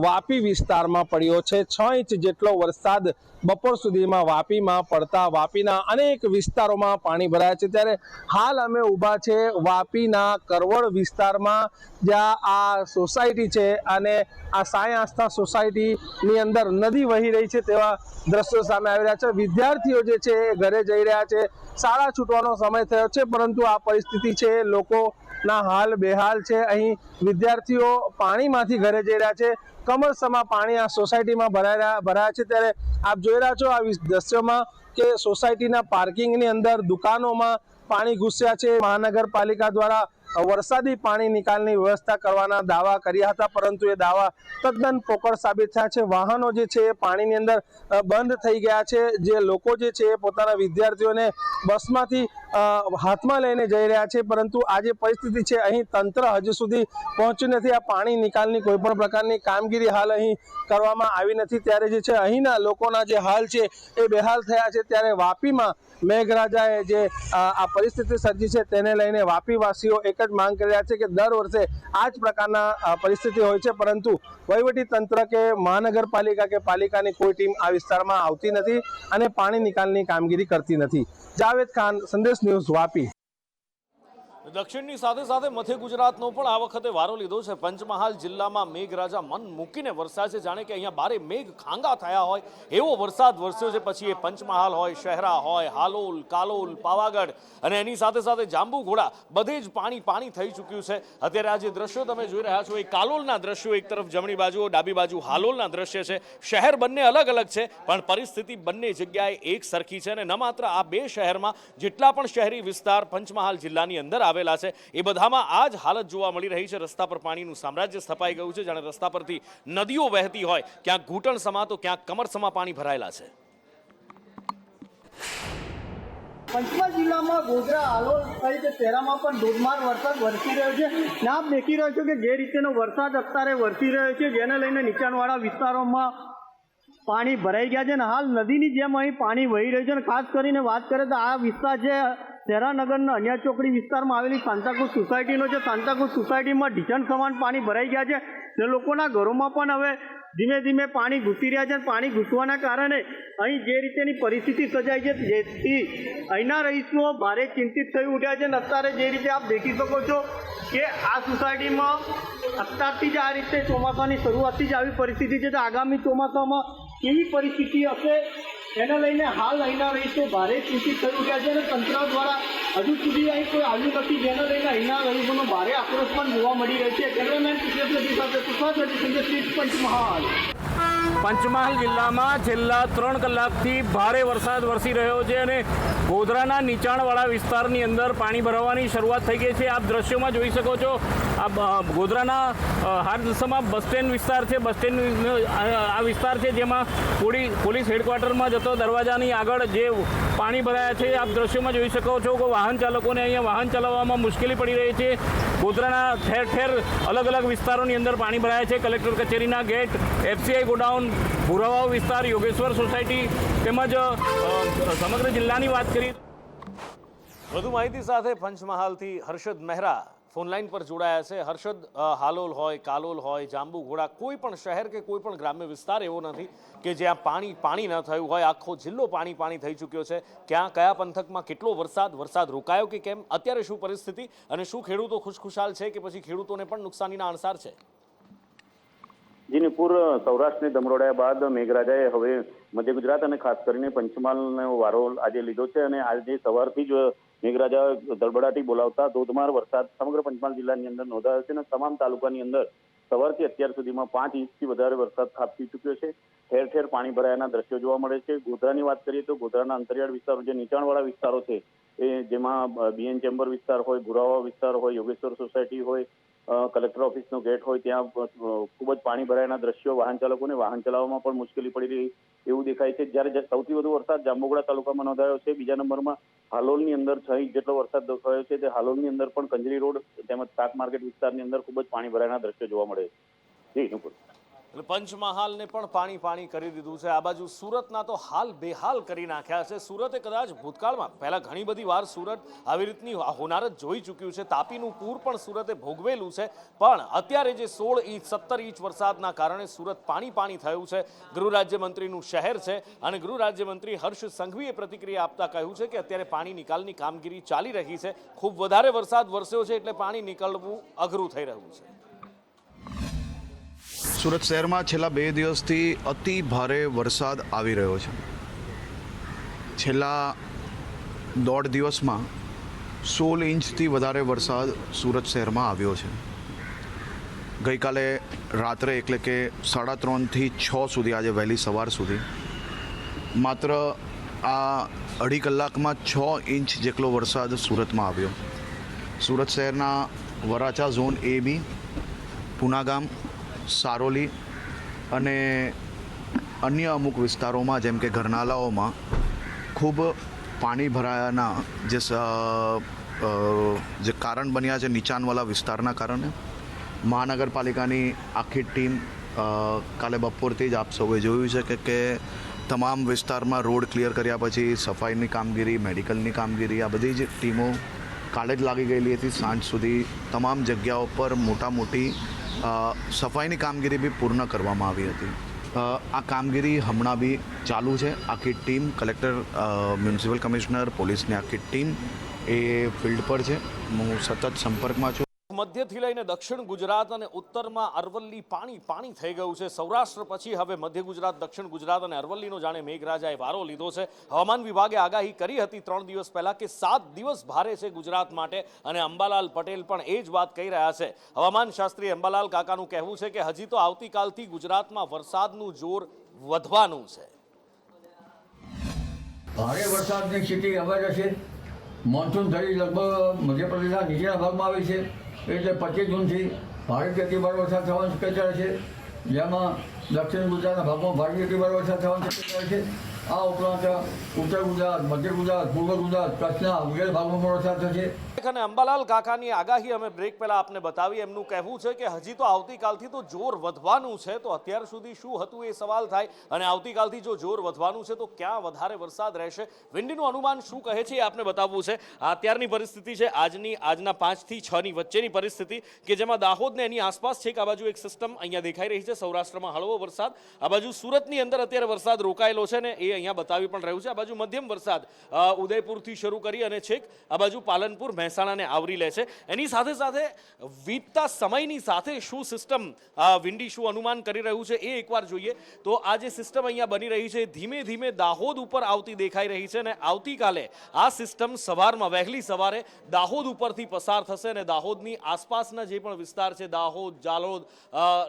વાપી વિસ્તારમાં પડ્યો છે. 6 ઇંચ જેટલો વરસાદ બપોર સુધીમાં વાપીમાં પડતા વાપીના અનેક વિસ્તારોમાં પાણી ભરાયા છે. ત્યારે હાલ અમે ઊભા છે વાપીના કરવડ વિસ્તારમાં, જ્યાં આ સોસાયટી છે અને આ સાંઈ આસ્થા સોસાયટીની અંદર નદી વહી રહી છે તેવા દ્રશ્યો સામે આવી રહ્યા છે. વિદ્યાર્થીઓ જે છે એ ઘરે જઈ રહ્યા છે. શાળા છૂટવાનો સમય થયો છે, પરંતુ આ પરિસ્થિતિ છે લોકો ના હાલ બેહાલ છે. અહીં વિદ્યાર્થીઓ પાણીમાંથી ઘરે જઈ રહ્યા છે. કમરસમાં પાણી આ સોસાયટીમાં ભરાયા છે. ત્યારે આપ જોઈ રહ્યા છો આ દ્રશ્યોમાં કે સોસાયટીના પાર્કિંગની અંદર દુકાનોમાં પાણી ઘૂસ્યા છે. મહાનગરપાલિકા દ્વારા વરસાદી પાણી નિકાલની વ્યવસ્થા કરવાના દાવા કર્યા હતા, પરંતુ એ દાવા તદ્દન પોકળ સાબિત થયા છે. વાહનો જે છે એ પાણીની અંદર બંધ થઈ ગયા છે. જે લોકો જે છે એ પોતાના વિદ્યાર્થીઓને બસમાંથી હાથમાં લઈને જઈ રહ્યા છે, પરંતુ આ જે પરિસ્થિતિ છે અહીં તંત્ર હજુ સુધી પહોંચ્યું નથી. આ પાણી નિકાલની કોઈ પણ પ્રકારની કામગીરી હાલ અહીં કરવામાં આવી નથી. ત્યારે જે છે અહીંના લોકોના જે હાલ છે એ બેહાલ થયા છે. ત્યારે વાપીમાં મેઘરાજાએ જે આ પરિસ્થિતિ સર્જી છે તેને લઈને વાપીવાસીઓ એક જ માંગ કરી રહ્યા છે કે દર વર્ષે આ જ પ્રકારના પરિસ્થિતિ હોય છે, પરંતુ વહીવટી તંત્ર કે મહાનગરપાલિકા કે પાલિકાની કોઈ ટીમ આ વિસ્તારમાં આવતી નથી અને પાણી નિકાલની કામગીરી કરતી નથી. જાવેદ ખાન, સંદેશ ન્યૂઝ, વાપી. દક્ષિણની સાથે સાથે મધ્ય ગુજરાતનો પણ આ વખતે વારો લીધો છે. પંચમહાલ જિલ્લામાં મેઘરાજા મન મૂકીને વરસાદ છે. જાણે કે અહીંયા બારે મેઘ ખાંગા થયા હોય એવો વરસાદ વરસ્યો છે. પછી એ પંચમહાલ હોય, શહેરા હોય, હાલોલ, કાલોલ, પાવાગઢ અને એની સાથે સાથે જાંબુઘોડા બધે જ પાણી થઈ ચૂક્યું છે. અત્યારે આ જે દ્રશ્યો તમે જોઈ રહ્યા છો એ કાલોલના દ્રશ્યો, એક તરફ જમણી બાજુ, ડાબી બાજુ હાલોલના દ્રશ્ય છે. શહેર બંને અલગ અલગ છે, પણ પરિસ્થિતિ બંને જગ્યાએ એક સરખી છે. અને ન માત્ર આ બે શહેરમાં, જેટલા પણ શહેરી વિસ્તાર પંચમહાલ જિલ્લાની અંદર આવેલા છે એ બધામાં આ જ હાલત જોવા મળી રહી છે. રસ્તા પર પાણીનું સામ્રાજ્ય સ્થપાઈ ગયું છે. જાણે રસ્તા પરથી નદીઓ વહેતી હોય, ક્યાંક ઘૂંટણ સમા તો ક્યાંક કમરસમાં પાણી ભરાયેલા છે. પંચમહાલ જિલ્લામાં ગોધરા, હાલોલ સહિત શહેરામાં પણ ધોધમાર વરસાદ વરસી રહ્યો છે. આપ દેખી રહ્યો છો કે જે રીતેનો વરસાદ અત્યારે વરસી રહ્યો છે, જેને લઈને નીચાણવાળા વિસ્તારોમાં પાણી ભરાઈ ગયા છે અને હાલ નદીની જેમ અહીં પાણી વહી રહ્યું છે. અને ખાસ કરીને વાત કરીએ તો આ વિસ્તાર છે શહેરાનગરના અન્યા ચોકડી વિસ્તારમાં આવેલી સાંતાક્રુઝ સોસાયટીનો છે. સાંતાક્રુઝ સોસાયટીમાં ઢીચણ સમાન પાણી ભરાઈ ગયા છે અને લોકોના ઘરોમાં પણ હવે ધીમે ધીમે પાણી ઘૂસી રહ્યા છે. પાણી ઘૂસવાના કારણે અહીં જે રીતેની પરિસ્થિતિ સર્જાઈ છે, જેથી અહીંના રહીશો ભારે ચિંતિત થઈ ઉઠ્યા છે. અને અત્યારે જે રીતે આપ દેખી શકો છો કે આ સોસાયટીમાં અત્યારથી જ આ રીતે ચોમાસાની શરૂઆતથી જ આવી પરિસ્થિતિ છે. તો આગામી ચોમાસામાં કેવી પરિસ્થિતિ હશે એને લઈને હાલ અહીંના રહીશો ભારે ચિંતિત થઈ ઉઠ્યા છે. અને તંત્ર દ્વારા હજુ સુધી અહીં કોઈ આવ્યું નથી, જેને લઈને અહીંના રહીશોનો ભારે આક્રોશ પણ જોવા મળી રહ્યો છે. કેમેરામેન કિશોર સાથે સુશાંત સંદેશ, પંચમહાલ. પંચમહાલ જિલ્લામાં છેલ્લા 3 કલાકથી ભારે વરસાદ વરસી રહ્યો છે અને ગોધરાના નીચાણવાળા વિસ્તારની અંદર પાણી ભરાવાની શરૂઆત થઈ ગઈ છે. આપ દ્રશ્યોમાં જોઈ શકો છો, આ ગોધરાના હાર્દસમાં બસ સ્ટેન્ડ વિસ્તાર છે. બસ સ્ટેન્ડ આ વિસ્તાર છે જેમાં પોલીસ હેડક્વાર્ટરમાં જતો દરવાજાની આગળ જે પાણી ભરાયા છે. આપ દ્રશ્યોમાં જોઈ શકો છો કે વાહન ચાલકોને અહીંયા વાહન ચલાવવામાં મુશ્કેલી પડી રહી છે. ગોધરાના ઠેર ઠેર અલગ અલગ વિસ્તારોની અંદર પાણી ભરાયા છે. કલેક્ટર કચેરીના ગેટ, FCI ગોડાઉન, ભુરાવાવ વિસ્તાર, યોગેશ્વર સોસાયટી તેમજ સમગ્ર જિલ્લાની વાત કરી. વધુ માહિતી સાથે પંચમહાલથી હર્ષદ મહેરા ફોનલાઈન પર જોડાયા છે. હર્ષદ, હાલોલ હોય, કાલોલ હોય, જાંબુઘોડા, કોઈ પણ શહેર કે કોઈ પણ ગ્રામ્ય વિસ્તાર એવો નથી કે જ્યાં પાણી ન થયું હોય. આખો જિલ્લો પાણી થઈ ચૂક્યો છે. ક્યાં કયા પંથકમાં કેટલો વરસાદ રોકાયો કે કેમ, અત્યારે શું પરિસ્થિતિ અને શું ખેડૂતો ખુશખુશાલ છે કે પછી ખેડૂતોને પણ નુકસાનીના અણસાર છે? જેની પૂર સૌરાષ્ટ્રને ધમરોડાયા બાદ મેઘરાજાએ હવે મધ્ય ગુજરાત અને ખાસ કરીને પંચમહાલનો વારો આજે લીધો છે. અને આજે સવારથી જ મેઘરાજા દળબડાટી બોલાવતા ધોધમાર વરસાદ સમગ્ર પંચમહાલ જિલ્લાની અંદર નોંધાયો છે. અને તમામ તાલુકાની અંદર સવારથી અત્યાર સુધીમાં 5 ઇંચથી વધારે વરસાદ ખાબકી ચૂક્યો છે. ઠેર ઠેર પાણી ભરાયાના દ્રશ્યો જોવા મળે છે. ગોધરાની વાત કરીએ તો ગોધરાના અંતરિયાળ વિસ્તારો, જે નીચાણવાળા વિસ્તારો છે, એ જેમાં BN ચેમ્બર વિસ્તાર હોય, ભુરાવા વિસ્તાર હોય, યોગેશ્વર સોસાયટી હોય, કલેક્ટર ઓફિસનો ગેટ હોય, ત્યાં ખૂબ જ પાણી ભરાયાના દ્રશ્યો, વાહન ચાલકોને વાહન ચલાવવામાં પણ મુશ્કેલી પડી રહી એવું દેખાય છે. જ્યારે સૌથી વધુ વરસાદ જાંબુઘોડા તાલુકામાં નોંધાયો છે. બીજા નંબરમાં હાલોલની અંદર 6 ઇંચ જેટલો વરસાદ નોંધાયો છે. તે હાલોલની અંદર પણ કંજરી રોડ તેમજ શાક માર્કેટ વિસ્તારની અંદર ખૂબ જ પાણી ભરાયાના દ્રશ્યો જોવા મળે છે. જી નુપુર. પંચમહાલને પણ પાણી કરી દીધું છે. આ બાજુ સુરતના તો હાલ બેહાલ કરી નાખ્યા છે. સુરતે કદાચ ભૂતકાળમાં પહેલા ઘણી બધી વાર સુરત આવી રીતની હોનારત જોઈ ચૂક્યું છે. તાપીનું પૂર પણ સુરતે ભોગવેલું છે, પણ અત્યારે જે 16 ઇંચ 17 ઇંચ વરસાદના કારણે સુરત પાણી થયું છે. ગૃહ રાજ્યમંત્રીનું શહેર છે અને ગૃહ રાજ્યમંત્રી હર્ષ સંઘવીએ પ્રતિક્રિયા આપતા કહ્યું છે કે અત્યારે પાણી નિકાલની કામગીરી ચાલી રહી છે. ખૂબ વધારે વરસાદ વરસ્યો છે એટલે પાણી નીકળવું અઘરું થઈ રહ્યું છે. સુરત શહેરમાં છેલ્લા 2 દિવસથી અતિ ભારે વરસાદ આવી રહ્યો છે. છેલ્લા 1.5 દિવસમાં 16 ઇંચથી વધારે વરસાદ સુરત શહેરમાં આવ્યો છે. ગઈકાલે રાત્રે એટલે કે 3:30થી 6 સુધી, આજે વહેલી સવાર સુધી માત્ર આ અઢી કલાકમાં 6 ઇંચ જેટલો વરસાદ સુરતમાં આવ્યો. સુરત શહેરના Varachha zone A, B, Punagam, Saroli અને અન્ય અમુક વિસ્તારોમાં જેમ કે ઘરનાલાઓમાં ખૂબ પાણી ભરાયાના જે કારણ બન્યા છે નીચાણવાળા વિસ્તારના કારણે મહાનગરપાલિકાની આખી ટીમ કાલે બપોરથી જ આપ સૌએ જોયું છે કે તમામ વિસ્તારમાં રોડ ક્લિયર કર્યા પછી સફાઈની કામગીરી, મેડિકલની કામગીરી, આ બધી જ ટીમો કાલે જ લાગી ગયેલી હતી. સાંજ સુધી તમામ જગ્યાઓ પર મોટી સફાઈની કામગીરી બી પૂર્ણ કરવામાં આવી હતી. આ કામગીરી હમણાં બી ચાલુ છે. આખી ટીમ, કલેક્ટર, મ્યુનિસિપલ કમિશનર, પોલીસની આખી ટીમ એ ફિલ્ડ પર છે. હું સતત સંપર્કમાં છું. મધ્યથી લઈને દક્ષિણ ગુજરાત અને ઉત્તરમાં અરવલ્લી પાણી થઈ ગયું છે. સૌરાષ્ટ્ર પછી હવે મધ્ય ગુજરાત, દક્ષિણ ગુજરાત અને અરવલ્લીનો જાણે મેઘરાજાએ વારો લીધો છે. હવામાન વિભાગે આગાહી કરી હતી 3 દિવસ પહેલા કે 7 દિવસ ભારે છે ગુજરાત માટે, અને અંબાલાલ પટેલ પણ એ જ વાત કહી રહ્યા છે. હવામાન શાસ્ત્રી અંબાલાલ કાકાનું કહેવું છે કે હજી તો આવતીકાલથી ગુજરાતમાં વરસાદનું જોર વધવાનું છે. ભારે વરસાદની સ્થિતિ હવે રહેશે. મોન્સૂન ધરી લગભગ મધ્યપ્રદેશના નીચેના ભાગમાં આવી છે, એટલે 25 જૂનથી ભારેથી અતિભારે વરસાદ થવાની શક્યતા છે, જેમાં દક્ષિણ ગુજરાતના ભાગમાં ભારેથી અતિભારે વરસાદ થવાની શક્યતા છે. આ ઉપરાંત ઉત્તર ગુજરાત, મધ્ય ગુજરાત, પૂર્વ ગુજરાત, કચ્છના વગેરે ભાગમાં પણ વરસાદ થશે. અને અંબાલાલ કાકાની આગાહી અમે બ્રેક પહેલા આપને બતાવી. એમનું કહેવું છે કે હજી તો આવતીકાલથી તો જોર વધવાનું છે. તો અત્યાર સુધી શું હતું એ સવાલ થાય, અને આવતીકાલથી જો જોર વધવાનું છે તો ક્યાં વધારે વરસાદ રહેશે, વિંડીનું અનુમાન શું કહે છે એ આપને બતાવવું છે. અત્યારની પરિસ્થિતિ છે આજના 5 થી 6 ની વચ્ચેની પરિસ્થિતિ, કે જેમાં દાહોદને એની આસપાસ છે. આ બાજુ એક સિસ્ટમ અહીંયા દેખાઈ રહી છે, સૌરાષ્ટ્રમાં હળવો વરસાદ. આ બાજુ સુરતની અંદર અત્યારે વરસાદ રોકાયેલો છે ને એ અહીંયા બતાવી પણ રહ્યું છે. આ બાજુ મધ્યમ વરસાદ ઉદયપુરથી શરૂ કરી અને છેક આ બાજુ પાલનપુર, મહેસાણાને આવરી લે છે. એની સાથે સાથે વીતતા સમયની સાથે શું સિસ્ટમ વિંડી શું અનુમાન કરી રહ્યું છે એ એકવાર જોઈએ. તો આ જે સિસ્ટમ અહીંયા બની રહી છે ધીમે ધીમે દાહોદ ઉપર આવતી દેખાઈ રહી છે, અને આવતીકાલે આ સિસ્ટમ સવારમાં, વહેલી સવારે દાહોદ ઉપરથી પસાર થશે, અને દાહોદની આસપાસના જે પણ વિસ્તાર છે, દાહોદ, જાલોદ,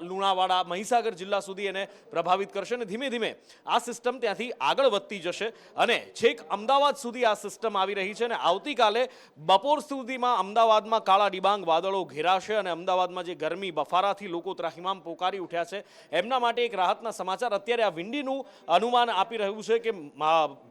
લુણાવાડા, મહીસાગર જિલ્લા સુધી એને પ્રભાવિત કરશે, અને ધીમે ધીમે આ સિસ્ટમ ત્યાંથી આગળ વધતી જશે અને છેક અમદાવાદ સુધી આ સિસ્ટમ આવી રહી છે. અને આવતીકાલે બપોર સુધીમાં અમદાવાદમાં કાળા ડિબાંગ વાદળો ઘેરાશે, અને અમદાવાદમાં જે ગરમી, બફારાથી લોકો ત્રાહિમામ પોકારી ઉઠ્યા છે એમના માટે એક રાહતના સમાચાર. અત્યારે આ વિંડીનું અનુમાન આપી રહ્યું છે કે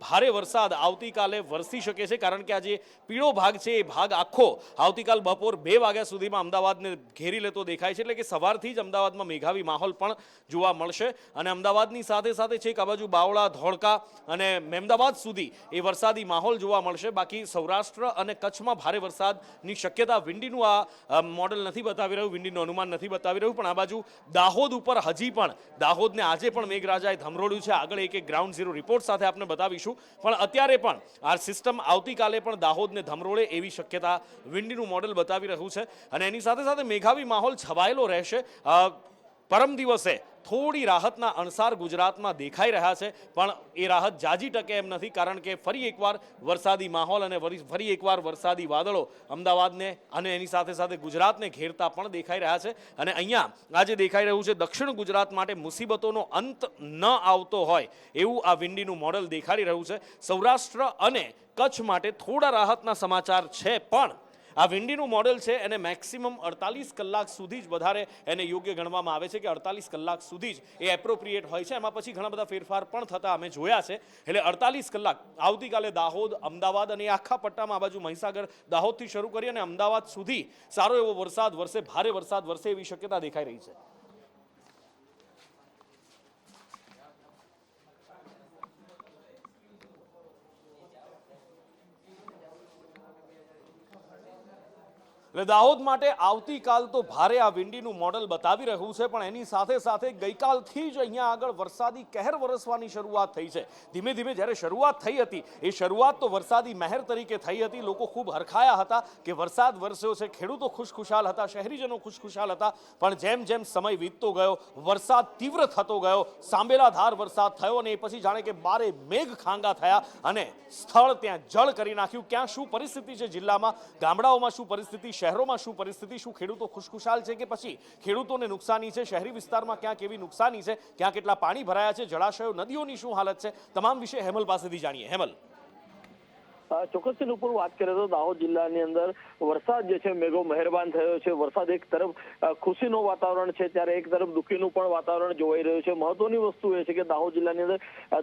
ભારે વરસાદ આવતીકાલે વરસી શકે છે, કારણ કે આ જે પીળો ભાગ છે એ ભાગ આખો આવતીકાલ બપોર 2 વાગ્યા સુધીમાં અમદાવાદને ઘેરી લેતો દેખાય છે. એટલે કે સવારથી જ અમદાવાદમાં મેઘાવી માહોલ પણ જોવા મળશે, અને અમદાવાદની સાથે સાથે છેક આ બાજુ બાવળા, ધોળકા અને મહેમદાવાદ સુધી એ વરસાદી માહોલ જોવા મળશે. બાકી સૌરાષ્ટ્ર અને કચ્છમાં ભારે વરસાદની શક્યતા વિંડીનું આ મોડલ નથી બતાવી રહ્યું, વિંડીનું અનુમાન નથી બતાવી રહ્યું. પણ આ બાજુ દાહોદ ઉપર હજી પણ, દાહોદને આજે પણ મેઘરાજાએ ધમરોળ્યું છે. આગળ એક ગ્રાઉન્ડ ઝીરો રિપોર્ટ સાથે આપણે બતાવીશું, પણ અત્યારે પણ આ સિસ્ટમ આવતીકાલે પણ દાહોદને ધમરોળે એવી શક્યતા વિંડીનું મોડલ બતાવી રહ્યું છે. અને એની સાથે સાથે મેઘાવી માહોલ છવાયેલો રહેશે. પરમ દિવસે થોડી રાહતના અણસાર ગુજરાતમાં દેખાઈ રહ્યા છે, પણ એ રાહત જાજી ટકે એમ નથી, કારણ કે ફરી એકવાર વરસાદી માહોલ અને ફરી એકવાર વરસાદી વાદળો અમદાવાદને અને એની સાથે સાથે ગુજરાતને ઘેરતા પણ દેખાઈ રહ્યા છે. અને અહીંયા આજે દેખાઈ રહ્યું છે દક્ષિણ ગુજરાત માટે મુસીબતોનો અંત ન આવતો હોય એવું આ વિંડીનું મોડલ દેખાડી રહ્યું છે. સૌરાષ્ટ્ર અને કચ્છ માટે થોડા રાહતના સમાચાર છે, પણ આ વિંડીનું મોડેલ છે એને મેક્સિમમ 48 કલાક સુધી જ વધારે એને યોગ્ય ગણવામાં આવે છે, કે 48 કલાક સુધી જ એ એપ્રોપ્રિએટ હોય છે. એમાં પછી ઘણા બધા ફેરફાર પણ થતા અમે જોયા છે. એટલે 48 કલાક આવતીકાલે દાહોદ, અમદાવાદ અને આખા પટ્ટામાં આ બાજુ મહીસાગર, દાહોદથી શરૂ કરી અને અમદાવાદ સુધી સારો એવો વરસાદ વરસે, ભારે વરસાદ વરસે એવી શક્યતા દેખાઈ રહી છે. એટલે દાહોદ માટે આવતીકાલ તો ભારે આ વિંડીનું મોડલ બતાવી રહ્યું છે, પણ એની સાથે સાથે ગઈકાલથી જ અહીંયા આગળ વરસાદી કહેર વરસવાની શરૂઆત થઈ છે. ધીમે ધીમે જ્યારે શરૂઆત થઈ હતી એ શરૂઆત તો વરસાદી મહેર તરીકે થઈ હતી. લોકો ખૂબ હરખાયા હતા કે વરસાદ વરસ્યો છે, ખેડૂતો ખુશખુશાલ હતા, શહેરીજનો ખુશખુશાલ હતા. પણ જેમ જેમ સમય વીતતો ગયો, વરસાદ તીવ્ર થતો ગયો, સાંબેલાધાર વરસાદ થયો અને એ પછી જાણે કે બારે મેઘ ખાંગા થયા અને સ્થળ ત્યાં જળ કરી નાખ્યું. ક્યાં શું પરિસ્થિતિ છે જિલ્લામાં, ગામડાઓમાં શું પરિસ્થિતિ, શહેરોમાં શું પરિસ્થિતિ, શું ખેડૂતો ખુશખુશાલ છે કે પછી ખેડૂતોને નુકસાની છે, શહેરી વિસ્તારમાં ક્યાં કેવી નુકસાની છે, ક્યાં કેટલા પાણી ભરાયા છે, જળાશયો નદીઓની શું હાલત છે, તમામ વિશે હેમલ પાસેથી જાણીએ. હેમલ, ચોક્કસથી ઉપર વાત કરીએ તો દાહોદ જિલ્લાની અંદર વરસાદ જે છે મેઘો મહેરબાન થયો છે. વરસાદ એક તરફ ખુશીનું વાતાવરણ છે ત્યારે એક તરફ દુઃખીનું પણ વાતાવરણ જોવાઈ રહ્યું છે. મહત્વની વસ્તુ એ છે કે દાહોદ જિલ્લાની અંદર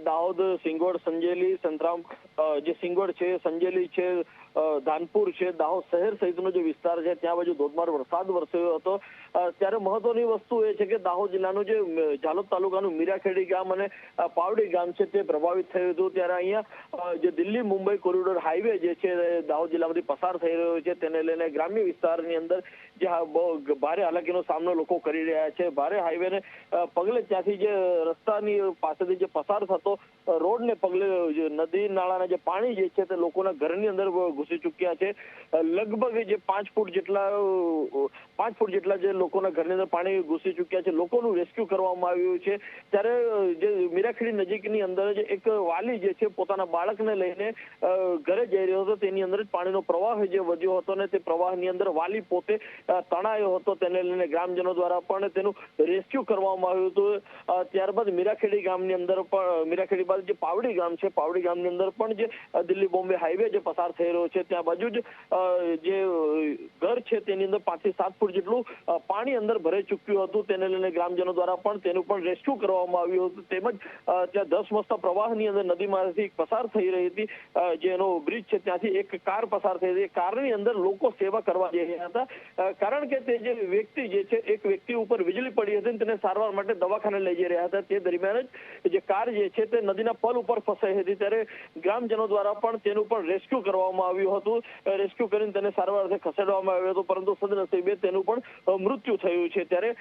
દાહોદ, સિંગવડ, સંજેલી, સંતરામ, જે સિંગવડ છે, સંજેલી છે, ધાનપુર છે, દાહોદ શહેર સહિતનો જે વિસ્તાર છે ત્યાં બાજુ ધોધમાર વરસાદ વરસ્યો હતો. ત્યારે મહત્વની વસ્તુ એ છે કે દાહોદ જિલ્લાનું જે ઝાલોદ તાલુકાનું મીરાખેડી ગામ અને પાવડી ગામ છે તે પ્રભાવિત થયું હતું. ત્યારે અહીંયા જે દિલ્હી મુંબઈ કોરિડોર હાઈવે જે છે દાહોદ જિલ્લામાંથી પસાર થઈ રહ્યો છે તેને લઈને ગ્રામ્ય વિસ્તારની અંદર જે ભારે હાલાકીનો સામનો લોકો કરી રહ્યા છે. ભારે હાઈવેને પગલે ત્યાંથી જે રસ્તાની પાસેથી જે પસાર થતો રોડને પગલે નદી નાળાના જે પાણી જે છે તે લોકોના ઘરની અંદર ઘૂસી ચૂક્યા છે. લગભગ જે 5 ફૂટ જેટલા જે લોકોના ઘરની અંદર પાણી ઘૂસી ચૂક્યા છે. લોકોનું રેસ્ક્યુ કરવામાં આવ્યું છે. ત્યારે જે મીરાખેડી નજીકની અંદર જ એક વાલી જે છે પોતાના બાળકને લઈને ઘરે જઈ રહ્યો હતો, તેની અંદર જ પાણીનો પ્રવાહ જે વધ્યો હતો ને તે પ્રવાહની અંદર વાલી પોતે તણાયો હતો. તેને લઈને ગ્રામજનો દ્વારા પણ તેનું રેસ્ક્યુ કરવામાં આવ્યું હતું. ત્યારબાદ મીરાખેડી ગામની અંદર પણ, મીરાખેડી બાદ જે પાવડી ગામ છે, પાવડી ગામની અંદર પણ જે દિલ્હી બોમ્બે હાઈવે જે પસાર થઈ રહ્યો છે ત્યાં બાજુ જ જે ઘર છે તેની અંદર 5 થી 7 ફૂટ જેટલું પાણી અંદર ભરાઈ ચૂક્યું હતું. તેને લઈને ગ્રામજનો દ્વારા પણ તેનું પણ રેસ્ક્યુ કરવામાં આવ્યું હતું. તેમજ ત્યાં 10 મસ્તા પ્રવાહની અંદર નદીમાંથી પસાર થઈ રહી હતી, જેનો બ્રિજ છે ત્યાંથી એક કાર પસાર થઈ હતી. કારની અંદર લોકો સેવા કરવા જઈ રહ્યા હતા, કારણ કે તે જે વ્યક્તિ જે છે એક વ્યક્તિ ઉપર વીજળી પડી હતી તેને સારવાર માટે દવાખાને લઈ જઈ રહ્યા હતા. તે દરમિયાન જ જે કાર જે છે તે નદીના પલ ઉપર ફસાઈ હતી. ત્યારે ગ્રામજનો દ્વારા પણ તેનું પણ રેસ્ક્યુ કરવામાં આવ્યું હતું. રેસ્ક્યુ કરીને તેને સારવાર ખસેડવામાં આવ્યો હતો, પરંતુ સદનસીબે તેનું પણ મૃત્યુ થયું છે. ત્યારે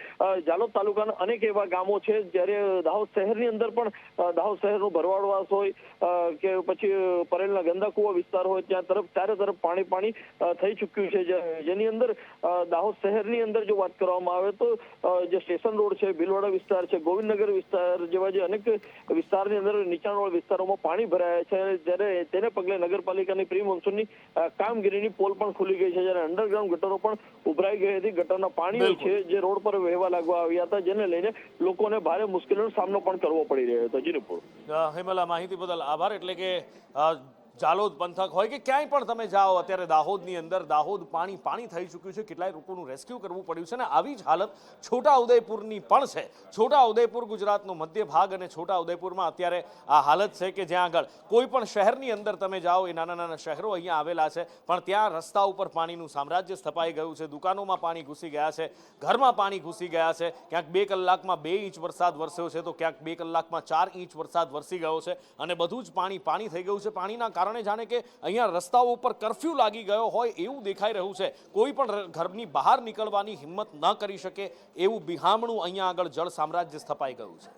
ઝાલોદ તાલુકાના અનેક એવા ગામો છે, જ્યારે દાહોદ શહેરની અંદર પણ દાહોદ શહેરનું ભરવાડવાસ હોય કે પછી પરેલના ગંદા કુવા વિસ્તાર હોય ત્યાં ચારે તરફ પાણી થઈ ચૂક્યું છે. જેની અંદર દાહોદ શહેરની અંદર જો વાત કરવામાં આવે તો જે સ્ટેશન રોડ છે, ભીલવાડા વિસ્તાર છે, ગોવિંદનગર વિસ્તાર જેવા જે અનેક વિસ્તારની અંદર નીચાણવાળા વિસ્તારોમાં પાણી ભરાયા છે. જ્યારે તેને પગલે નગરપાલિકાની પ્રી મોન્સૂનની કામગીરીની પોલ પણ ખુલી ગઈ છે. જ્યારે અંડરગ્રાઉન્ડ ગટરો પણ ઉભરાઈ ગઈ હતી. ગટરના પાણીઓ છે જે રોડ પર વહેવા લાગવા આવ્યા હતા, જેને લઈને લોકોને ભારે મુશ્કેલીનો સામનો પણ કરવો પડી રહ્યો હતો. જીનપુર, હેમલા, માહિતી બદલ આભાર. એટલે કે ઝાલોદ પંથક હોય કે ક્યાંય પણ તમે જાઓ, અત્યારે દાહોદની અંદર દાહોદ પાણી થઈ ચૂક્યું છે. કેટલાય લોકોનું રેસ્ક્યુ કરવું પડ્યું છે અને આવી જ હાલત છોટાઉદેપુરની પણ છે. છોટાઉદેપુર ગુજરાતનો મધ્ય ભાગ અને છોટાઉદેપુરમાં અત્યારે આ હાલત છે કે જ્યાં આગળ કોઈ પણ શહેરની અંદર તમે જાઓ, એ નાના નાના શહેરો અહીંયા આવેલા છે, પણ ત્યાં રસ્તા ઉપર પાણીનું સામ્રાજ્ય સ્થપાઈ ગયું છે. દુકાનોમાં પાણી ઘૂસી ગયા છે, ઘરમાં પાણી ઘૂસી ગયા છે. ક્યાંક 2 કલાકમાં 2 ઇંચ વરસાદ વરસ્યો છે તો ક્યાંક 2 કલાકમાં 4 ઇંચ વરસાદ વરસી ગયો છે અને બધું જ પાણી થઈ ગયું છે. પાણીના કારણે જાણે કે અહીંયા રસ્તાઓ ઉપર કર્ફ્યુ લાગી ગયો હોય એવું દેખાઈ રહ્યું છે. કોઈ પણ ઘરની બહાર નીકળવાની હિંમત ન કરી શકે એવું બિહામણું અહીંયા આગળ જળ સામ્રાજ્ય સ્થપાઈ ગયું છે.